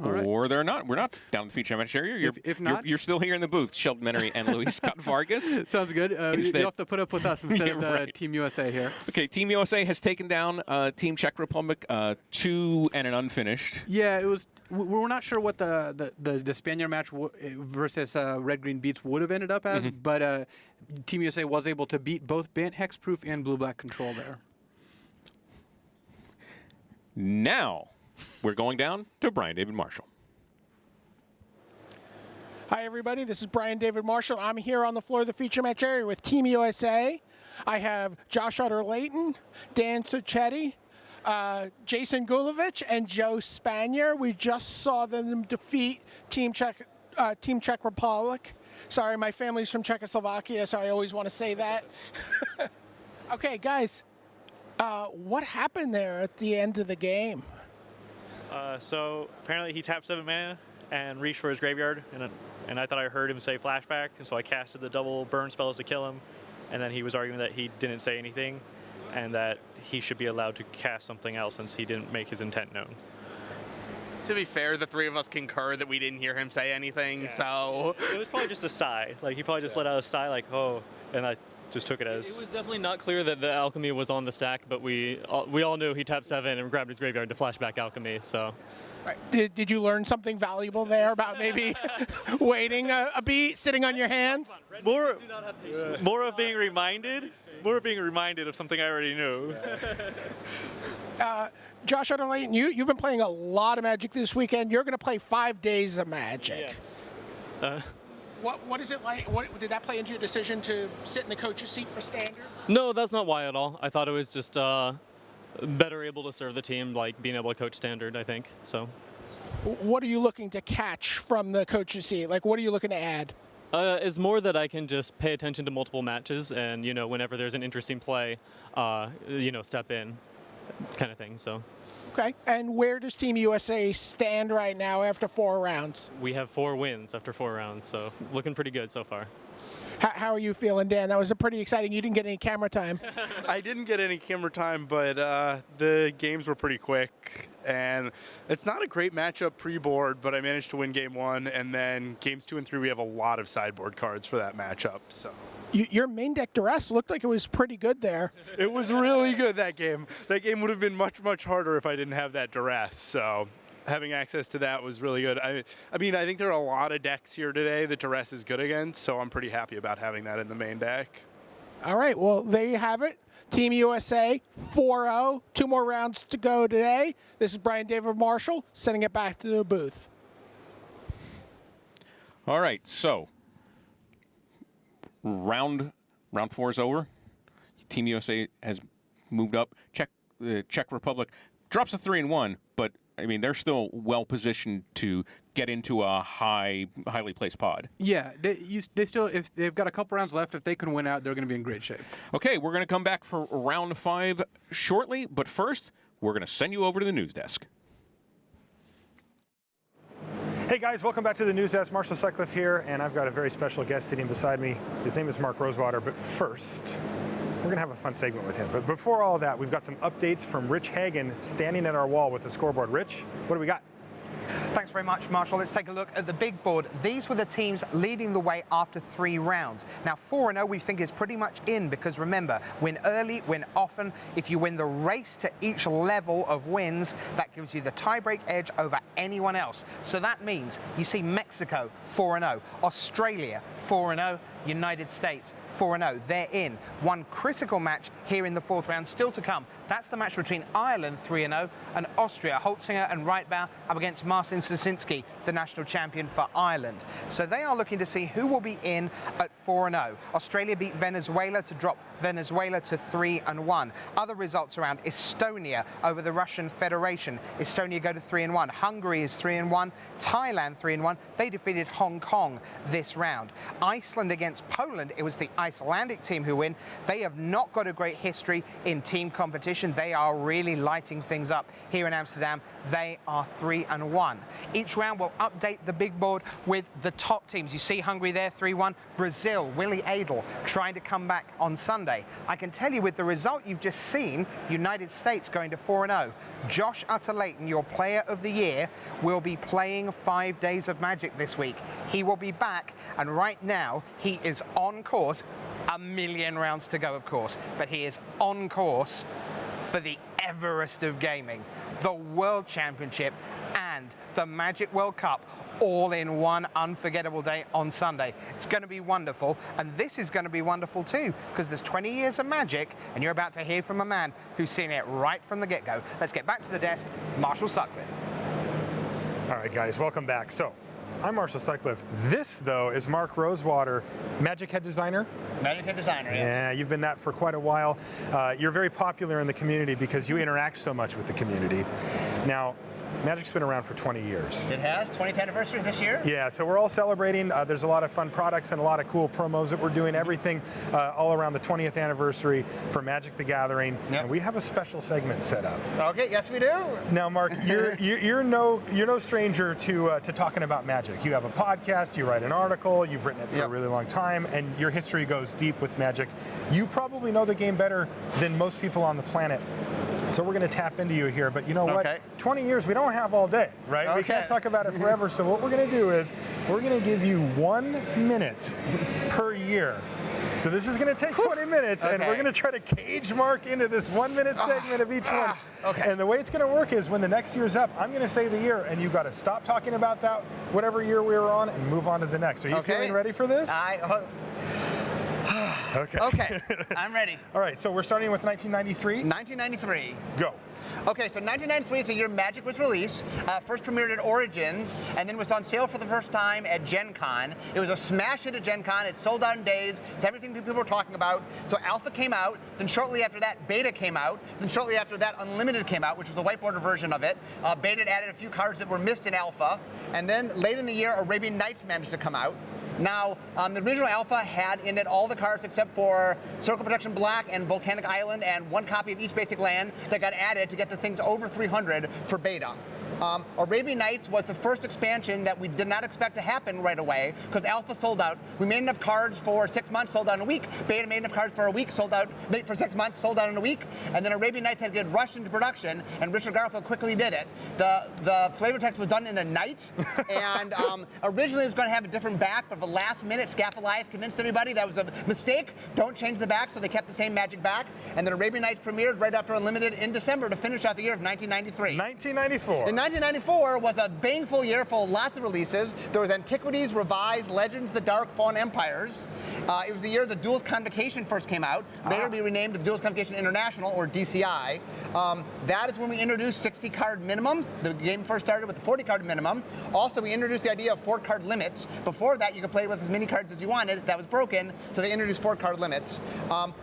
All right. Or they're not. We're not down in the feature match area. If not- you're still here in the booth. Sheldon Menery and Luis Scott Vargas. Sounds good. Instead- You'll have to put up with us instead Yeah, of right. Team USA here. Okay, Team USA has taken down Team Czech Republic 2 and an unfinished. Yeah, it was. We're not sure what the Spaniard match versus Red Green Beats would have ended up as, but Team USA was able to beat both Bant Hexproof and Blue Black Control there. Now, we're going down to Brian David Marshall. Hi, everybody. This is Brian David Marshall. I'm here on the floor of the feature match area with Team USA. I have Josh Utter-Leighton, Dan Suchetti, Jason Gulovich, and Joe Spanier. We just saw them defeat Team Czech Republic. Sorry, my family's from Czechoslovakia, so I always want to say that. Okay, guys, what happened there at the end of the game? So apparently he tapped 7 mana and reached for his graveyard, and I thought I heard him say flashback, and so I casted the double burn spells to kill him, and then he was arguing that he didn't say anything, and that he should be allowed to cast something else since he didn't make his intent known. To be fair, the three of us concur that we didn't hear him say anything, so... It was probably just a sigh. Like, he probably just let out a sigh, like, oh, and I just took it as... It was definitely not clear that the alchemy was on the stack, but we all knew he tapped 7 and grabbed his graveyard to flashback alchemy, so... Right. Did you learn something valuable there about maybe waiting a beat, sitting on your hands? More of being reminded of something I already knew. Josh Utter-Leighton, you've been playing a lot of Magic this weekend. You're going to play 5 days of Magic. Yes. What is it like? What did that play into your decision to sit in the coach's seat for Standard? No, that's not why at all. I thought it was just better able to serve the team, like being able to coach Standard, I think, so... What are you looking to catch from the coach's seat? Like, what are you looking to add? It's more that I can just pay attention to multiple matches and, whenever there's an interesting play, step in kind of thing, so. Okay. And where does Team USA stand right now after 4 rounds? We have 4 wins after 4 rounds, so looking pretty good so far. How are you feeling, Dan? That was a pretty exciting. You didn't get any camera time. I didn't get any camera time, but the games were pretty quick. And it's not a great matchup pre-board, but I managed to win game 1. And then games 2 and 3, we have a lot of sideboard cards for that matchup. So Your main deck Duress looked like it was pretty good there. it was really good, that game. That game would have been much, much harder if I didn't have that Duress. So having access to that was really good. I mean, I think there are a lot of decks here today that Duress is good against, so I'm pretty happy about having that in the main deck. All right, well, there you have it. Team USA 4-0. 2 more rounds to go today. This is Brian David Marshall sending it back to the booth. All right, so round 4 is over. Team USA has moved up. Czech Republic drops a 3-1, but I mean they're still well positioned to get into a highly placed pod. Yeah, they still, if they've got a couple rounds left, if they can win out, they're going to be in great shape. Okay, we're going to come back for round 5 shortly, but first we're going to send you over to the news desk. Hey guys, welcome back to the News Desk. Marshall Sutcliffe here, and I've got a very special guest sitting beside me. His name is Mark Rosewater, but first, we're gonna have a fun segment with him. But before all that, we've got some updates from Rich Hagan standing at our wall with the scoreboard. Rich, what do we got? Thanks very much, Marshall. Let's take a look at the big board. These were the teams leading the way after 3 rounds. Now, 4-0 we think is pretty much in because remember, win early, win often. If you win the race to each level of wins, that gives you the tiebreak edge over anyone else. So that means you see Mexico 4-0, Australia 4-0, United States 4-0. They're in. One critical match here in the 4th round still to come. That's the match between Ireland 3-0 and Austria. Holtzinger and Reitbauer up against Marcin Sosinski, the national champion for Ireland. So they are looking to see who will be in at 4-0. Australia beat Venezuela to drop Venezuela to 3-1. Other results around: Estonia over the Russian Federation. Estonia go to 3-1. Hungary is 3-1. Thailand 3-1. They defeated Hong Kong this round. Iceland against Poland. It was the Icelandic team who win. They have not got a great history in team competition. They are really lighting things up here in Amsterdam. They are 3-1. Each round will update the big board with the top teams. You see Hungary there, 3-1. Brazil, Willie Adel trying to come back on Sunday. I can tell you with the result you've just seen, United States going to 4-0. Josh Utter-Leighton, your player of the year, will be playing 5 Days of Magic this week. He will be back, and right now he is on course. A million rounds to go, of course, but he is on course for the Everest of gaming, the World Championship and the Magic World Cup, all in one unforgettable day on Sunday. It's going to be wonderful, and this is going to be wonderful too, because there's 20 years of Magic, and you're about to hear from a man who's seen it right from the get-go. Let's get back to the desk, Marshall Sutcliffe. All right, guys, welcome back. So, I'm Marshall Sutcliffe. This, though, is Mark Rosewater, Magic Head Designer. Magic Head Designer, yeah. You've been that for quite a while. You're very popular in the community because you interact so much with the community. Now, Magic's been around for 20 years. It has, 20th anniversary this year? Yeah, so we're all celebrating. There's a lot of fun products and a lot of cool promos that we're doing, everything all around the 20th anniversary for Magic the Gathering. Yep. And we have a special segment set up. Okay, yes we do. Now, Mark, you're no stranger to talking about Magic. You have a podcast, you write an article, you've written it for a really long time, and your history goes deep with Magic. You probably know the game better than most people on the planet. So we're going to tap into you here, but you know what? 20 years we don't have all day, right? We can't talk about it forever. So what we're going to do is we're going to give you 1 minute per year. So this is going to take 20 minutes, and we're going to try to cage Mark into this 1 minute segment of each one. And the way it's going to work is when the next year's up, I'm going to say the year, and you got to stop talking about that, whatever year we were on, and move on to the next. Are you feeling ready for this? Okay, I'm ready. All right, so we're starting with 1993. 1993. Go. Okay, so 1993 is the year Magic was released. First premiered at Origins, and then was on sale for the first time at Gen Con. It was a smash hit at Gen Con. It sold out in days. It's everything people were talking about. So Alpha came out. Then shortly after that, Beta came out. Then shortly after that, Unlimited came out, which was a whiteboarder version of it. Beta added a few cards that were missed in Alpha. And then late in the year, Arabian Nights managed to come out. Now, the original Alpha had in it all the cards except for Circle Protection Black and Volcanic Island and one copy of each basic land that got added to get the things over 300 for Beta. Arabian Nights was the first expansion that we did not expect to happen right away because Alpha sold out. We made enough cards for 6 months, sold out in a week. Beta made enough cards for a week, sold out for 6 months, sold out in a week. And then Arabian Nights had to get rushed into production, and Richard Garfield quickly did it. The flavor text was done in a night, and originally it was going to have a different back, but at the last minute, Scaphalias convinced everybody that was a mistake. Don't change the back, so they kept the same Magic back. And then Arabian Nights premiered right after Unlimited in December to finish out the year of 1993. 1994. 1994 was a bangful year full of lots of releases. There was Antiquities, Revised, Legends, The Dark, Fallen Empires. It was the year the Duels Convocation first came out. Later to be renamed the Duels Convocation International, or DCI. That is when we introduced 60 card minimums. The game first started with the 40 card minimum. Also, we introduced the idea of 4 card limits. Before that, you could play with as many cards as you wanted. That was broken, so they introduced 4 card limits.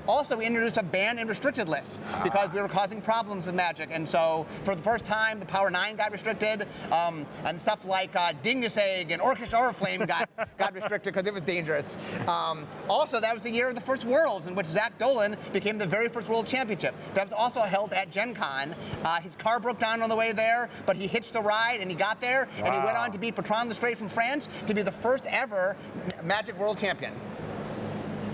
Also, we introduced a banned and restricted list because we were causing problems with Magic. And so, for the first time, the Power 9 got restricted. And stuff like Dingus Egg and Orcish Oriflame got restricted because it was dangerous. Also, that was the year of the first Worlds in which Zach Dolan became the very first World Championship. That was also held at Gen Con. His car broke down on the way there, but he hitched a ride and he got there, and he went on to beat Bertrand Lestrade from France to be the first ever Magic World Champion.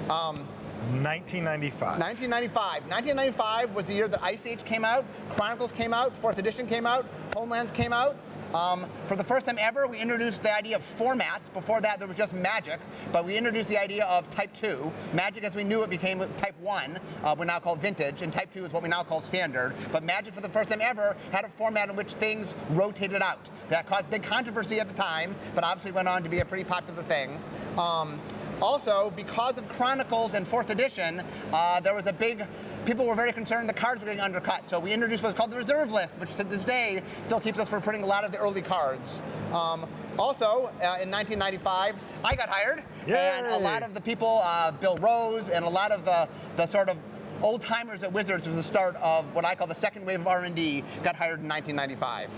1995. 1995 was the year that Ice Age came out, Chronicles came out, 4th edition came out, Homelands came out. For the first time ever, we introduced the idea of formats. Before that, there was just Magic, but we introduced the idea of Type 2. Magic, as we knew it, became Type 1, we're now called Vintage, and Type 2 is what we now call Standard. But Magic, for the first time ever, had a format in which things rotated out. That caused big controversy at the time, but obviously went on to be a pretty popular thing. Also, because of Chronicles and 4th edition, there was a big, people were very concerned the cards were getting undercut. So we introduced what's called the reserve list, which to this day still keeps us from printing a lot of the early cards. Also, in 1995, I got hired, and a lot of the people, Bill Rose, and a lot of the sort of old timers at Wizards was the start of what I call the second wave of R&D, got hired in 1995.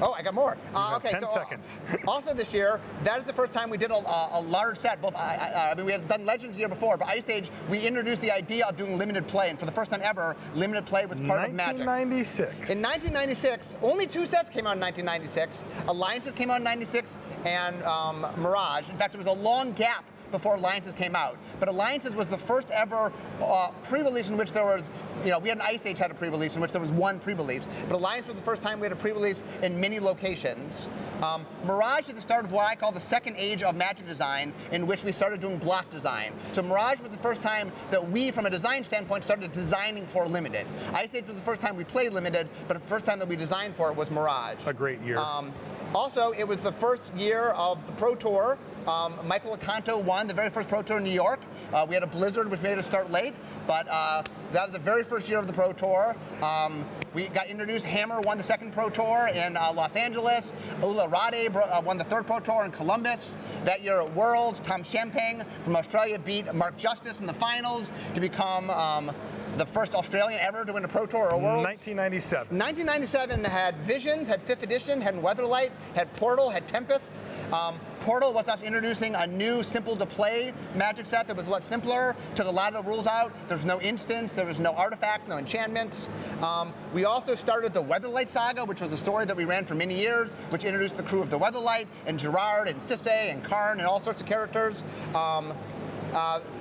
Oh, I got more. Okay, 10 so seconds. Also this year, that is the first time we did a large set. Both I mean, we had done Legends the year before, but Ice Age, we introduced the idea of doing limited play, and for the first time ever, limited play was part of Magic. 1996. In 1996, only 2 sets came out in 1996. Alliances came out in 96, and Mirage. In fact, there was a long gap before Alliances came out. But Alliances was the first ever pre-release in which there was, we had an Ice Age had a pre-release in which there was 1 pre-release. But Alliance was the first time we had a pre-release in many locations. Mirage is the start of what I call the second age of Magic design, in which we started doing block design. So Mirage was the first time that we, from a design standpoint, started designing for Limited. Ice Age was the first time we played Limited, but the first time that we designed for it was Mirage. A great year. Also, it was the first year of the Pro Tour. Michael Acanto won the very first Pro Tour in New York. We had a blizzard, which made us start late, but that was the very first year of the Pro Tour. We got introduced. Hammer won the second Pro Tour in Los Angeles. Ula Rade won the third Pro Tour in Columbus. That year at Worlds, Tom Champagne from Australia beat Mark Justice in the finals to become the first Australian ever to win a Pro Tour or Worlds. 1997. 1997 had Visions, had 5th edition, had Weatherlight, had Portal, had Tempest. Portal was us introducing a new simple-to-play Magic set that was a lot simpler, took a lot of the rules out. There was no instance, there was no artifacts, no enchantments. We also started the Weatherlight Saga, which was a story that we ran for many years, which introduced the crew of the Weatherlight, and Gerard, and Sisay, and Karn, and all sorts of characters.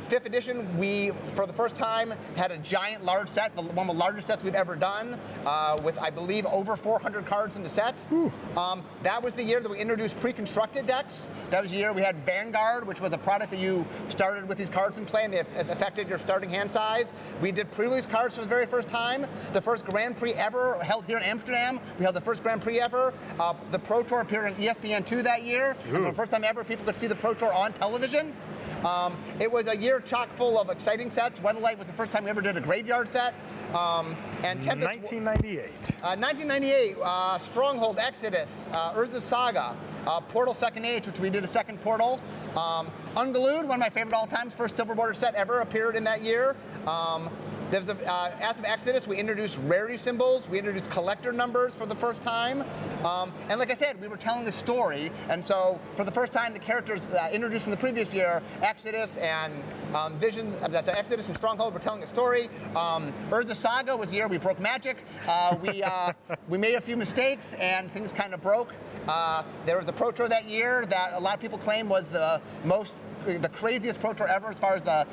5th edition, we, for the first time, had a giant large set, one of the largest sets we've ever done, with, I believe, over 400 cards in the set. That was the year that we introduced pre-constructed decks. That was the year we had Vanguard, which was a product that you started with these cards in play, and they affected your starting hand size. We did pre-release cards for the very first time. The first Grand Prix ever held here in Amsterdam. We held the first Grand Prix ever. The Pro Tour appeared on ESPN2 that year. And for the first time ever, people could see the Pro Tour on television. It was a year chock full of exciting sets. Weatherlight was the first time we ever did a graveyard set. And Tempest, 1998. 1998, Stronghold, Exodus, Urza's Saga, Portal Second Age, which we did a second Portal. Unglued, one of my favorite all-times, first Silver Border set ever, appeared in that year. There's as of Exodus, we introduced rarity symbols, we introduced collector numbers for the first time. And like I said, we were telling the story, and so for the first time, the characters introduced from the previous year, Exodus and Visions, that's Exodus and Stronghold, were telling a story. Urza Saga was the year we broke Magic. We made a few mistakes, and things kind of broke. There was a Pro Tour that year that a lot of people claim was the craziest Pro Tour ever, as far as the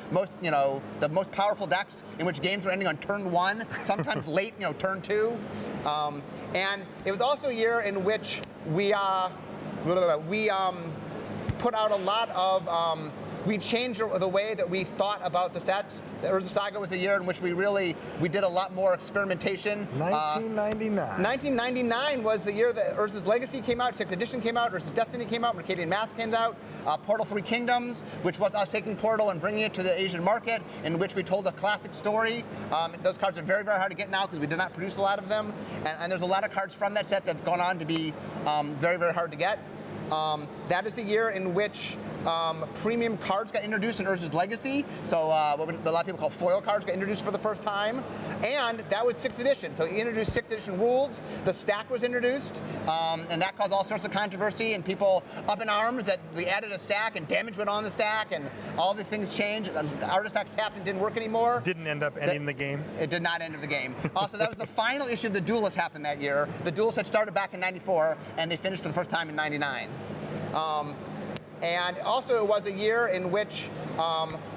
most powerful decks, in which games were ending on turn 1, sometimes late, turn 2. And it was also a year in which we put out a lot of. We changed the way that we thought about the sets. The Urza Saga was a year in which we did a lot more experimentation. 1999. 1999 was the year that Urza's Legacy came out, 6th edition came out, Urza's Destiny came out, Mercadian Mask came out, Portal 3 Kingdoms, which was us taking Portal and bringing it to the Asian market, in which we told a classic story. Those cards are very, very hard to get now because we did not produce a lot of them. And there's a lot of cards from that set that have gone on to be very, very hard to get. That is the year in which premium cards got introduced in Urza's Legacy. So what a lot of people call foil cards got introduced for the first time. And that was 6th edition. So he introduced 6th edition rules. The stack was introduced. And that caused all sorts of controversy and people up in arms that we added a stack and damage went on the stack and all these things changed. The artifacts tapped and didn't work anymore. Didn't end up ending the game. It did not end the game. Also, that was the final issue of the Duelist happened that year. The Duelist had started back in 94 and they finished for the first time in 99. And also it was a year in which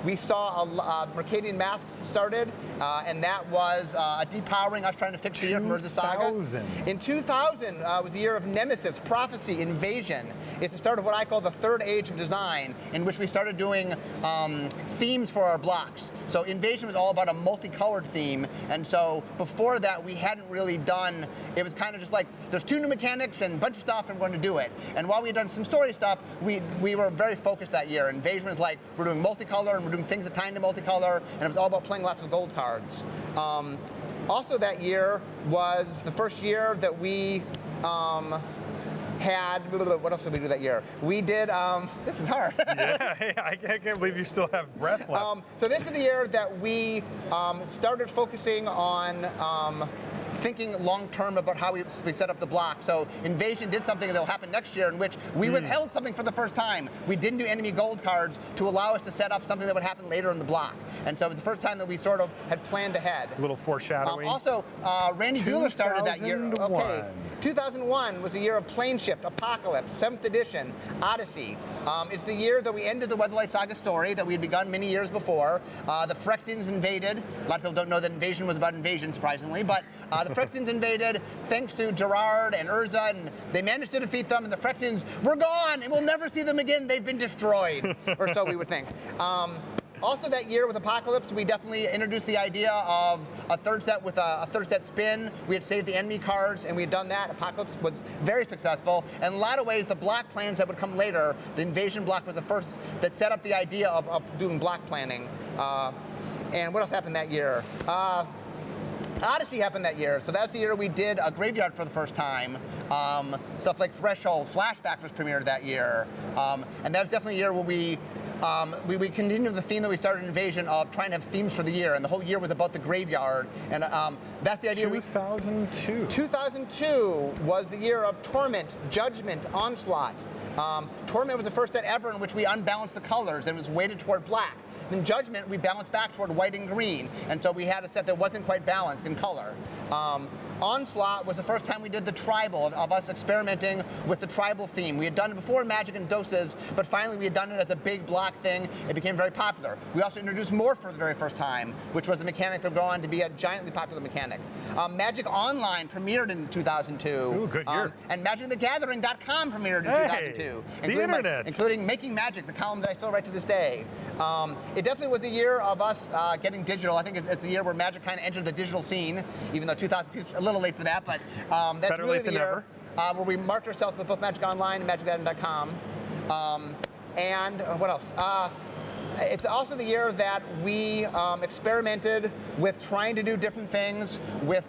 we saw Mercadian Masks started, and that was depowering us trying to fix the year from Urza Saga. 2000. In 2000 was the year of Nemesis, Prophecy, Invasion. It's the start of what I call the third age of design, in which we started doing themes for our blocks. So Invasion was all about a multicolored theme, and so before that we hadn't really done, it was kind of just like, there's 2 new mechanics and a bunch of stuff and we're going to do it. And while we had done some story stuff, we were very focused that year. Invasion was like, we're doing multicolor and we're doing things that tie into multicolor, and it was all about playing lots of gold cards. Also that year was the first year that we had, what else did we do that year? We did, this is hard. Yeah, hey, I can't believe you still have breath left. So this is the year that we started focusing on thinking long-term about how we set up the block. So Invasion did something that will happen next year in which we withheld something for the first time. We didn't do enemy gold cards to allow us to set up something that would happen later in the block. And so it was the first time that we sort of had planned ahead. A little foreshadowing. Also, Randy Buehler started that year. 2001. Okay. 2001 was the year of Plane Shift, Apocalypse, 7th edition, Odyssey. It's the year that we ended the Weatherlight Saga story that we had begun many years before. The Phyrexians invaded. A lot of people don't know that Invasion was about invasion, surprisingly, but the Phyrexians invaded thanks to Gerard and Urza, and they managed to defeat them, and the Phyrexians were gone, and we'll never see them again. They've been destroyed, or so we would think. Also that year with Apocalypse, we definitely introduced the idea of a third set with a third set spin. We had saved the enemy cards, and we had done that. Apocalypse was very successful. And in a lot of ways, the block plans that would come later, the Invasion block was the first that set up the idea of doing block planning. And what else happened that year? Odyssey happened that year, so that's the year we did a graveyard for the first time. Stuff like Threshold, Flashback was premiered that year. And that was definitely a year where we continued the theme that we started in Invasion of trying to have themes for the year, and the whole year was about the graveyard. And that's the idea. 2002. 2002 was the year of Torment, Judgment, Onslaught. Torment was the first set ever in which we unbalanced the colors and was weighted toward black. In Judgment, we balanced back toward white and green, and so we had a set that wasn't quite balanced in color. Onslaught was the first time we did the tribal, of us experimenting with the tribal theme. We had done it before in Magic and Dosives, but finally we had done it as a big block thing. It became very popular. We also introduced Morph for the very first time, which was a mechanic that would go on to be a giantly popular mechanic. Magic Online premiered in 2002. Ooh, good year. And MagicTheGathering.com premiered in 2002. The internet. Including Making Magic, the column that I still write to this day. It definitely was a year of us getting digital. I think it's the year where Magic kind of entered the digital scene, even though 2002 is a little late for that, but that's Better really late the than year where we marked ourselves with both Magic Online and MagicTheGathering.com. And what else? It's also the year that we experimented with trying to do different things with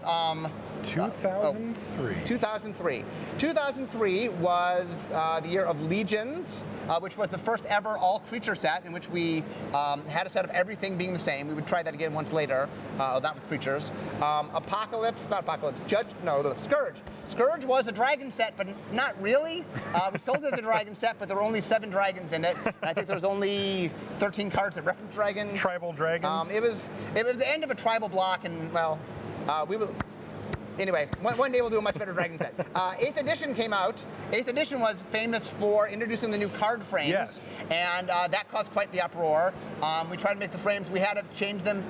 2003. 2003. 2003 was the year of Legions, which was the first ever all-creature set in which we had a set of everything being the same. We would try that again once later, not with creatures. Scourge. Scourge was a dragon set, but not really. We sold it as a dragon set, but there were only 7 dragons in it. And I think there was only 13 cards that reference dragons. Tribal dragons. It was the end of a tribal block, and well, we will. Anyway, one day we'll do a much better dragon set. 8th edition came out. 8th edition was famous for introducing the new card frames. Yes. And that caused quite the uproar. We tried to make the frames, we had to change them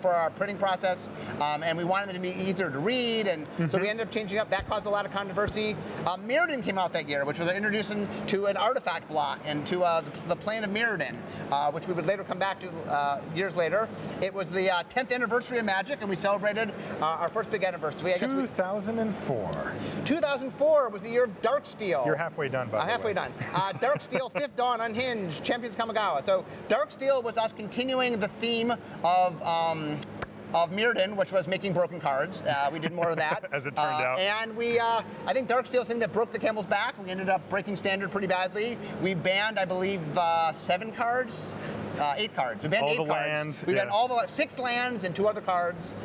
for our printing process, and we wanted them to be easier to read, and so we ended up changing up. That caused a lot of controversy. Mirrodin came out that year, which was introducing to an artifact block and to the plane of Mirrodin, which we would later come back to years later. It was the 10th anniversary of Magic, and we celebrated our first big anniversary. 2004. 2004 was the year of Darksteel. You're halfway done, by the way. Halfway done. Darksteel, Fifth Dawn, Unhinged, Champions Kamigawa. So Darksteel was us continuing the theme of Mirrodin, which was making broken cards. We did more of that. As it turned out. And we, I think Darksteel's thing that broke the camel's back. We ended up breaking standard pretty badly. We banned, I believe, 7 cards. 8 cards. We banned all 8 the cards. Lands, We banned all the 6 lands and 2 other cards.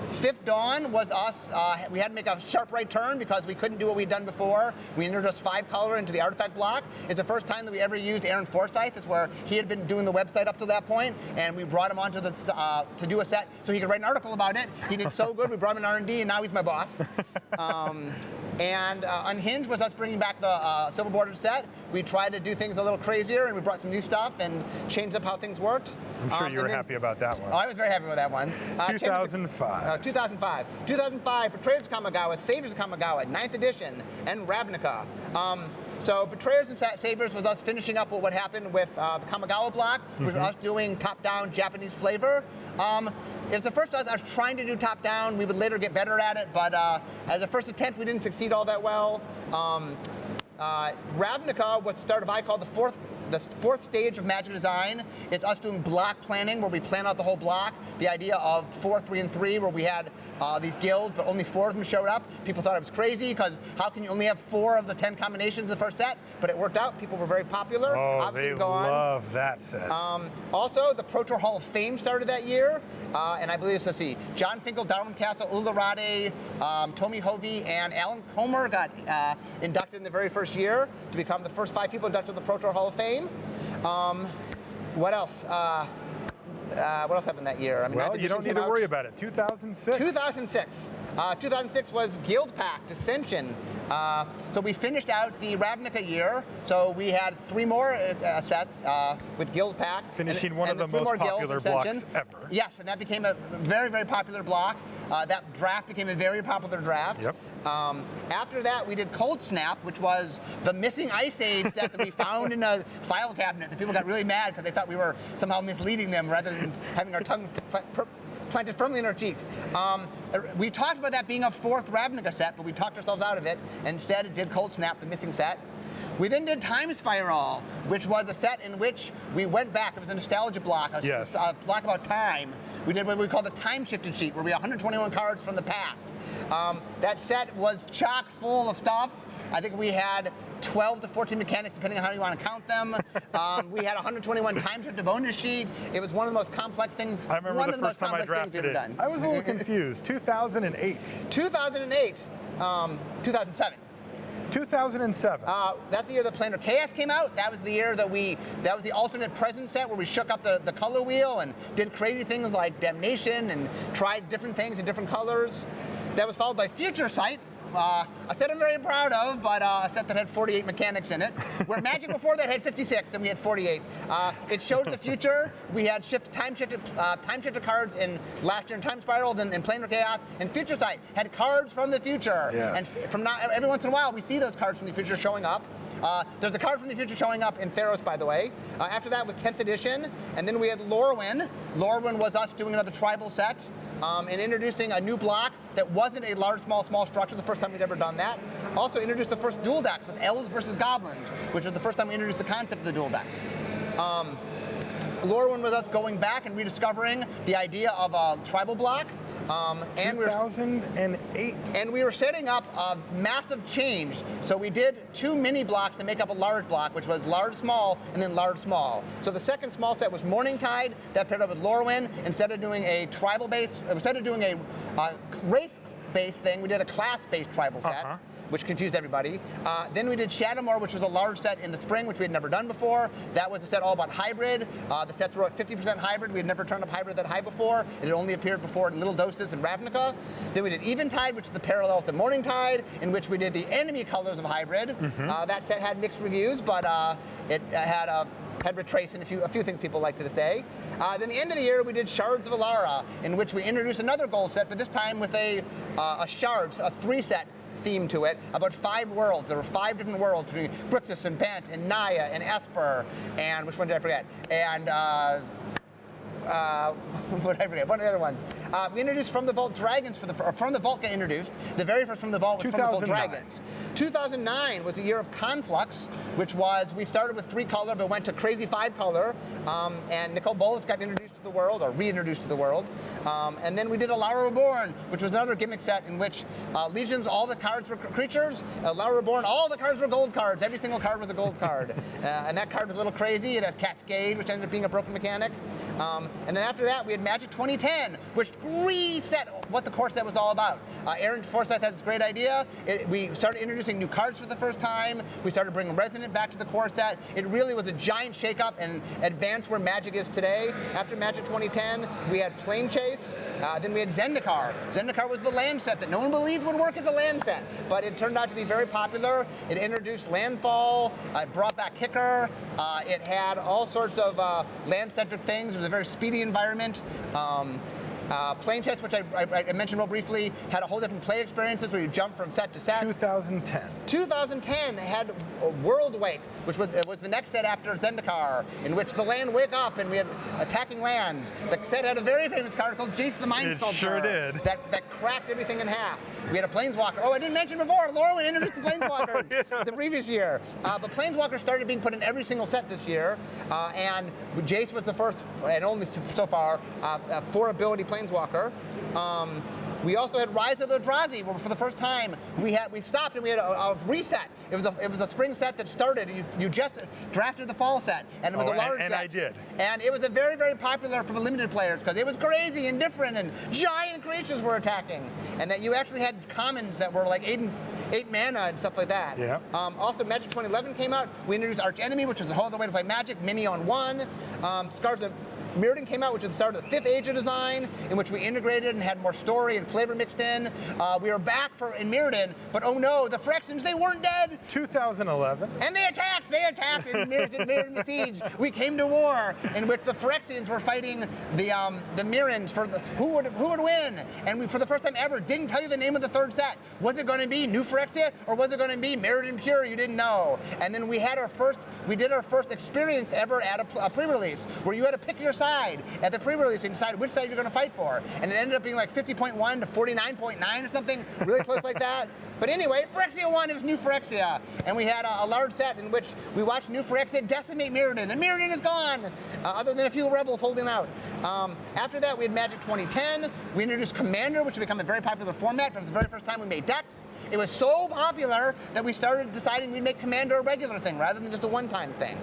Fifth Dawn was us. We had to make a sharp right turn because we couldn't do what we'd done before. We introduced 5 color into the artifact block. It's the first time that we ever used Aaron Forsyth. It's where he had been doing the website up to that point, and we brought him onto this to do a set so he could write an article about it. He did so good. We brought him in R&D, and now he's my boss. And Unhinged was us bringing back the silver bordered set. we tried to do things a little crazier, and we brought some new stuff and changed up how things worked. I'm sure you were happy about that one. Oh, I was very happy with that one. 2005. 2005. 2005, Betrayers of Kamigawa, Saviors of Kamigawa, 9th edition, and Ravnica. So Betrayers and Saviors was us finishing up what happened with the Kamigawa block, which was us doing top-down Japanese flavor. It was the first I was trying to do top-down. We would later get better at it, but as a first attempt, we didn't succeed all that well. Ravnica was the start of I call the fourth stage of Magic design. It's us doing block planning, where we plan out the whole block. The idea of 4, 3, and 3, where we had these guilds, but only 4 of them showed up. People thought it was crazy, because how can you only have 4 of the 10 combinations in the first set? But it worked out. People were very popular. Oh, Obviously, they go on. love that set. Also, the Pro Tour Hall of Fame started that year, and I believe, let's see, John Finkel, Darwin Castle, Ulla Rade, Tomi Hovey, and Alan Comer got inducted in the very first year to become the first 5 people inducted to the Pro Tour Hall of Fame. What else? What else happened that year? I mean, well, you don't need to worry about it. 2006. 2006. 2006 was Guild Pact Ascension. So we finished out the Ravnica year. So we had 3 more sets with Guild Pact. Finishing one of the most popular blocks ever. Yes, and that became a very, very popular block. That draft became a very popular draft. Yep. After that, we did Cold Snap, which was the missing Ice Age set that we found in a file cabinet. The people got really mad because they thought we were somehow misleading them rather than having our tongue planted firmly in our cheek. We talked about that being a 4th Ravnica set, but we talked ourselves out of it. Instead, it did Cold Snap, the missing set. We then did Time Spiral, which was a set in which we went back. It was a nostalgia block, a block about time. We did what we call the time shifted sheet, where we had 121 cards from the past. That set was chock full of stuff. I think we had 12 to 14 mechanics, depending on how you want to count them. We had 121 time shifted bonus sheet. It was one of the most complex things. I remember the first time I drafted it. I was a little confused. 2008. 2008. 2007. 2007. That's the year that Planar Chaos came out. That was the year that that was the alternate present set where we shook up the color wheel and did crazy things like Damnation and tried different things in different colors. That was followed by Future Sight, a set I'm very proud of, but a set that had 48 mechanics in it. Where Magic before that had 56 and we had 48. It showed the future. We had time shifted cards in last year in Time Spiral, then in Planar Chaos, and Future Sight had cards from the future. Yes. And from now, every once in a while, we see those cards from the future showing up. There's a card from the future showing up in Theros, by the way. After that, with 10th edition, and then we had Lorwyn. Lorwyn was us doing another tribal set. And introducing a new block that wasn't a large, small structure, the first time we'd ever done that. Also introduced the first dual decks with elves versus goblins, which was the first time we introduced the concept of the dual decks. Lorwyn was us going back and rediscovering the idea of a tribal block. And 2008. And we were setting up a massive change. So we did 2 mini blocks to make up a large block, which was large, small, and then large, small. So the second small set was Morning Tide, that paired up with Lorwyn. Instead of doing a tribal base, instead of doing a race-based thing, we did a class-based tribal set. Which confused everybody. Then we did Shadowmoor, which was a large set in the spring, which we had never done before. That was a set all about hybrid. The sets were at 50% hybrid. We had never turned up hybrid that high before. It had only appeared before in little doses in Ravnica. Then we did Eventide, which is the parallel to Morningtide, in which we did the enemy colors of hybrid. That set had mixed reviews, but it had Retrace and a few things people like to this day. Then the end of the year, we did Shards of Alara, in which we introduced another gold set, but this time with a Shards, a 3-set theme to it, about 5 worlds. There were 5 different worlds between Grixis and Bant and Naya and Esper, and which one did I forget? And what did I forget? One of the other ones. We introduced From the Vault Dragons From the Vault got introduced. The very first From the Vault was From the Vault Dragons. 2009 was a year of Conflux, which was, we started with 3-color, but went to crazy 5-color, and Nicole Bolas got introduced to the world, or reintroduced to the world. And then we did Alara Reborn, which was another gimmick set in which Legions, all the cards were creatures. Alara Reborn, all the cards were gold cards. Every single card was a gold card. And that card was a little crazy. It had Cascade, which ended up being a broken mechanic. And then after that, we had Magic 2010, which reset what the core set was all about. Aaron Forsyth had this great idea. We started introducing new cards for the first time. We started bringing Resonant back to the core set. It really was a giant shakeup and advanced where Magic is today. After Magic Magic 2010, we had Plane Chase. Then we had Zendikar. Zendikar was the land set that no one believed would work as a land set, but it turned out to be very popular. It introduced landfall. It brought back kicker. It had all sorts of land-centric things. It was a very speedy environment. Plane Chess, which I mentioned real briefly, had a whole different play experiences where you jump from set to set. 2010. 2010 had World Wake, which was the next set after Zendikar, in which the land wake up and we had attacking lands. The set had a very famous card called Jace the Mind Sculptor. It sure did. That cracked everything in half. We had a Planeswalker. Oh, I didn't mention before, Lorwyn introduced the Planeswalker the previous year. But Planeswalker started being put in every single set this year, and Jace was the first, and only so far, 4-ability Planeswalker. We also had Rise of the Eldrazi, where for the first time we stopped and we had a reset. It was a spring set that started. You just drafted the fall set, and it was a large set. And I did. And it was a very, very popular for the limited players because it was crazy and different, and giant creatures were attacking, and that you actually had commons that were like 8 mana and stuff like that. Yeah. Also, Magic 2011 came out. We introduced Arch Enemy, which was a whole other way to play Magic. Mini on 1. Scars of Mirrodin came out, which was the start of the 5th Age of Design, in which we integrated and had more story and flavor mixed in. We were back in Mirrodin, but oh no, the Phyrexians, they weren't dead! 2011. And they attacked in Mirrodin Siege. We came to war, in which the Phyrexians were fighting the Mirrans for who would win. And we, for the first time ever, didn't tell you the name of the third set. Was it going to be New Phyrexia, or was it going to be Mirrodin Pure? You didn't know. And then we did our first experience ever at a pre-release, where you had to pick your side at the pre-release and decide which side you're going to fight for. And it ended up being like 50.1 to 49.9 or something, really close like that. But anyway, Phyrexia won. It was New Phyrexia. And we had a large set in which we watched New Phyrexia decimate Mirrodin. And Mirrodin is gone, other than a few rebels holding out. After that, we had Magic 2010. We introduced Commander, which became a very popular format. It was the very first time we made decks. It was so popular that we started deciding we'd make Commander a regular thing rather than just a one-time thing.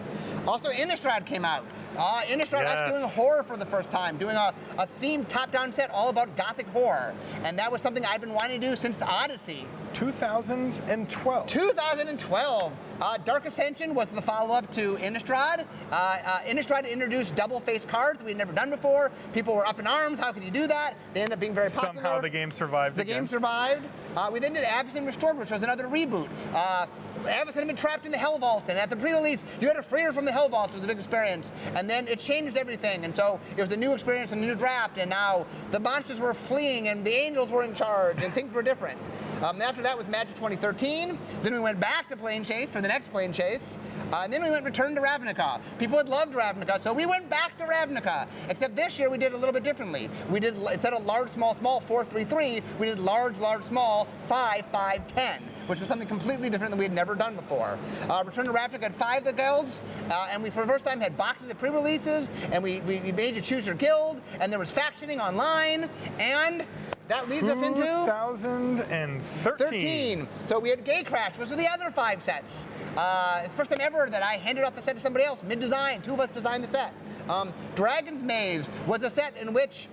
Also, Innistrad came out. Innistrad was doing horror for the first time, doing a themed top-down set all about Gothic horror. And that was something I've been wanting to do since Odyssey. 2012. 2012. Dark Ascension was the follow-up to Innistrad. Innistrad introduced double-faced cards we'd never done before. People were up in arms. How could you do that? They ended up being very popular. Somehow the game survived The game survived. We then did Abyssin Restored, which was another reboot. Abyssin had been trapped in the Hell Vault, and at the pre-release, you had to free her from the Hell Vault. It was a big experience. And then it changed everything, and so it was a new experience, a new draft, and now the monsters were fleeing, and the angels were in charge, and things were different. After that was Magic 2013. Then we went back to Plane Chase for the next Plane Chase. And then we returned to Ravnica. People had loved Ravnica, so we went back to Ravnica. Except this year we did it a little bit differently. We did, instead of large, small, small, 4-3-3, we did large, large, small, 5-5-10, which was something completely different than we had never done before. Return to Ravnica had 5 of the guilds, and we for the first time had boxes of pre-releases, and we made you choose your guild, and there was factioning online, and that leads us into 2013. So we had Gatecrash, which was the other 5 sets. It's the first time ever that I handed off the set to somebody else, mid-design. 2 of us designed the set. Dragon's Maze was a set in which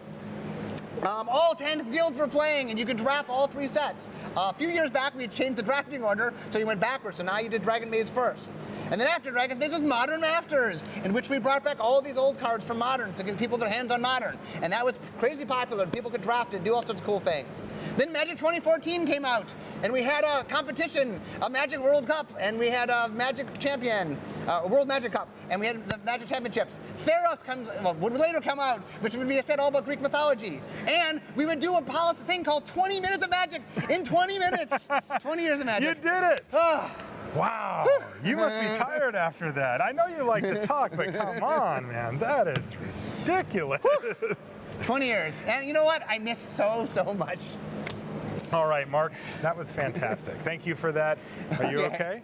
all 10 guilds were playing, and you could draft all 3 sets. A few years back, we had changed the drafting order, so you went backwards. So now you did Dragon Maze first. And then after Dragon's Maze was Modern Masters, in which we brought back all these old cards from Modern to give people their hands on Modern. And that was crazy popular. People could draft it, do all sorts of cool things. Then Magic 2014 came out, and we had a competition, a Magic World Cup, and we had a Magic Champion, a World Magic Cup, and we had the Magic Championships. Theros would later come out, which would be a set all about Greek mythology. And we would do a policy thing called 20 Minutes of Magic in 20 minutes. 20 years of Magic. You did it! Wow, you must be tired after that. I know you like to talk, but come on, man, that is ridiculous. 20 years, and you know what? I missed so much. All right, Mark, that was fantastic. Thank you for that. Are you okay?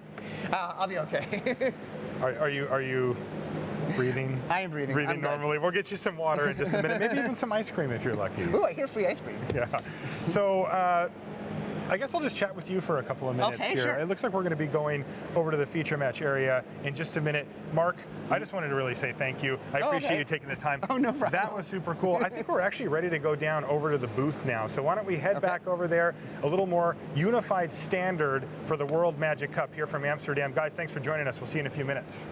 I'll be okay. Are you breathing? I am breathing. Breathing normally. We'll get you some water in just a minute. Maybe even some ice cream if you're lucky. Ooh, I hear free ice cream. Yeah. So. I guess I'll just chat with you for a couple of minutes here. Sure. It looks like we're going to be going over to the feature match area in just a minute. Mark, I just wanted to really say thank you. I appreciate you taking the time. Oh, no problem. That was super cool. I think we're actually ready to go down over to the booth now. So why don't we head back over there, a little more unified standard for the World Magic Cup here from Amsterdam. Guys, thanks for joining us. We'll see you in a few minutes.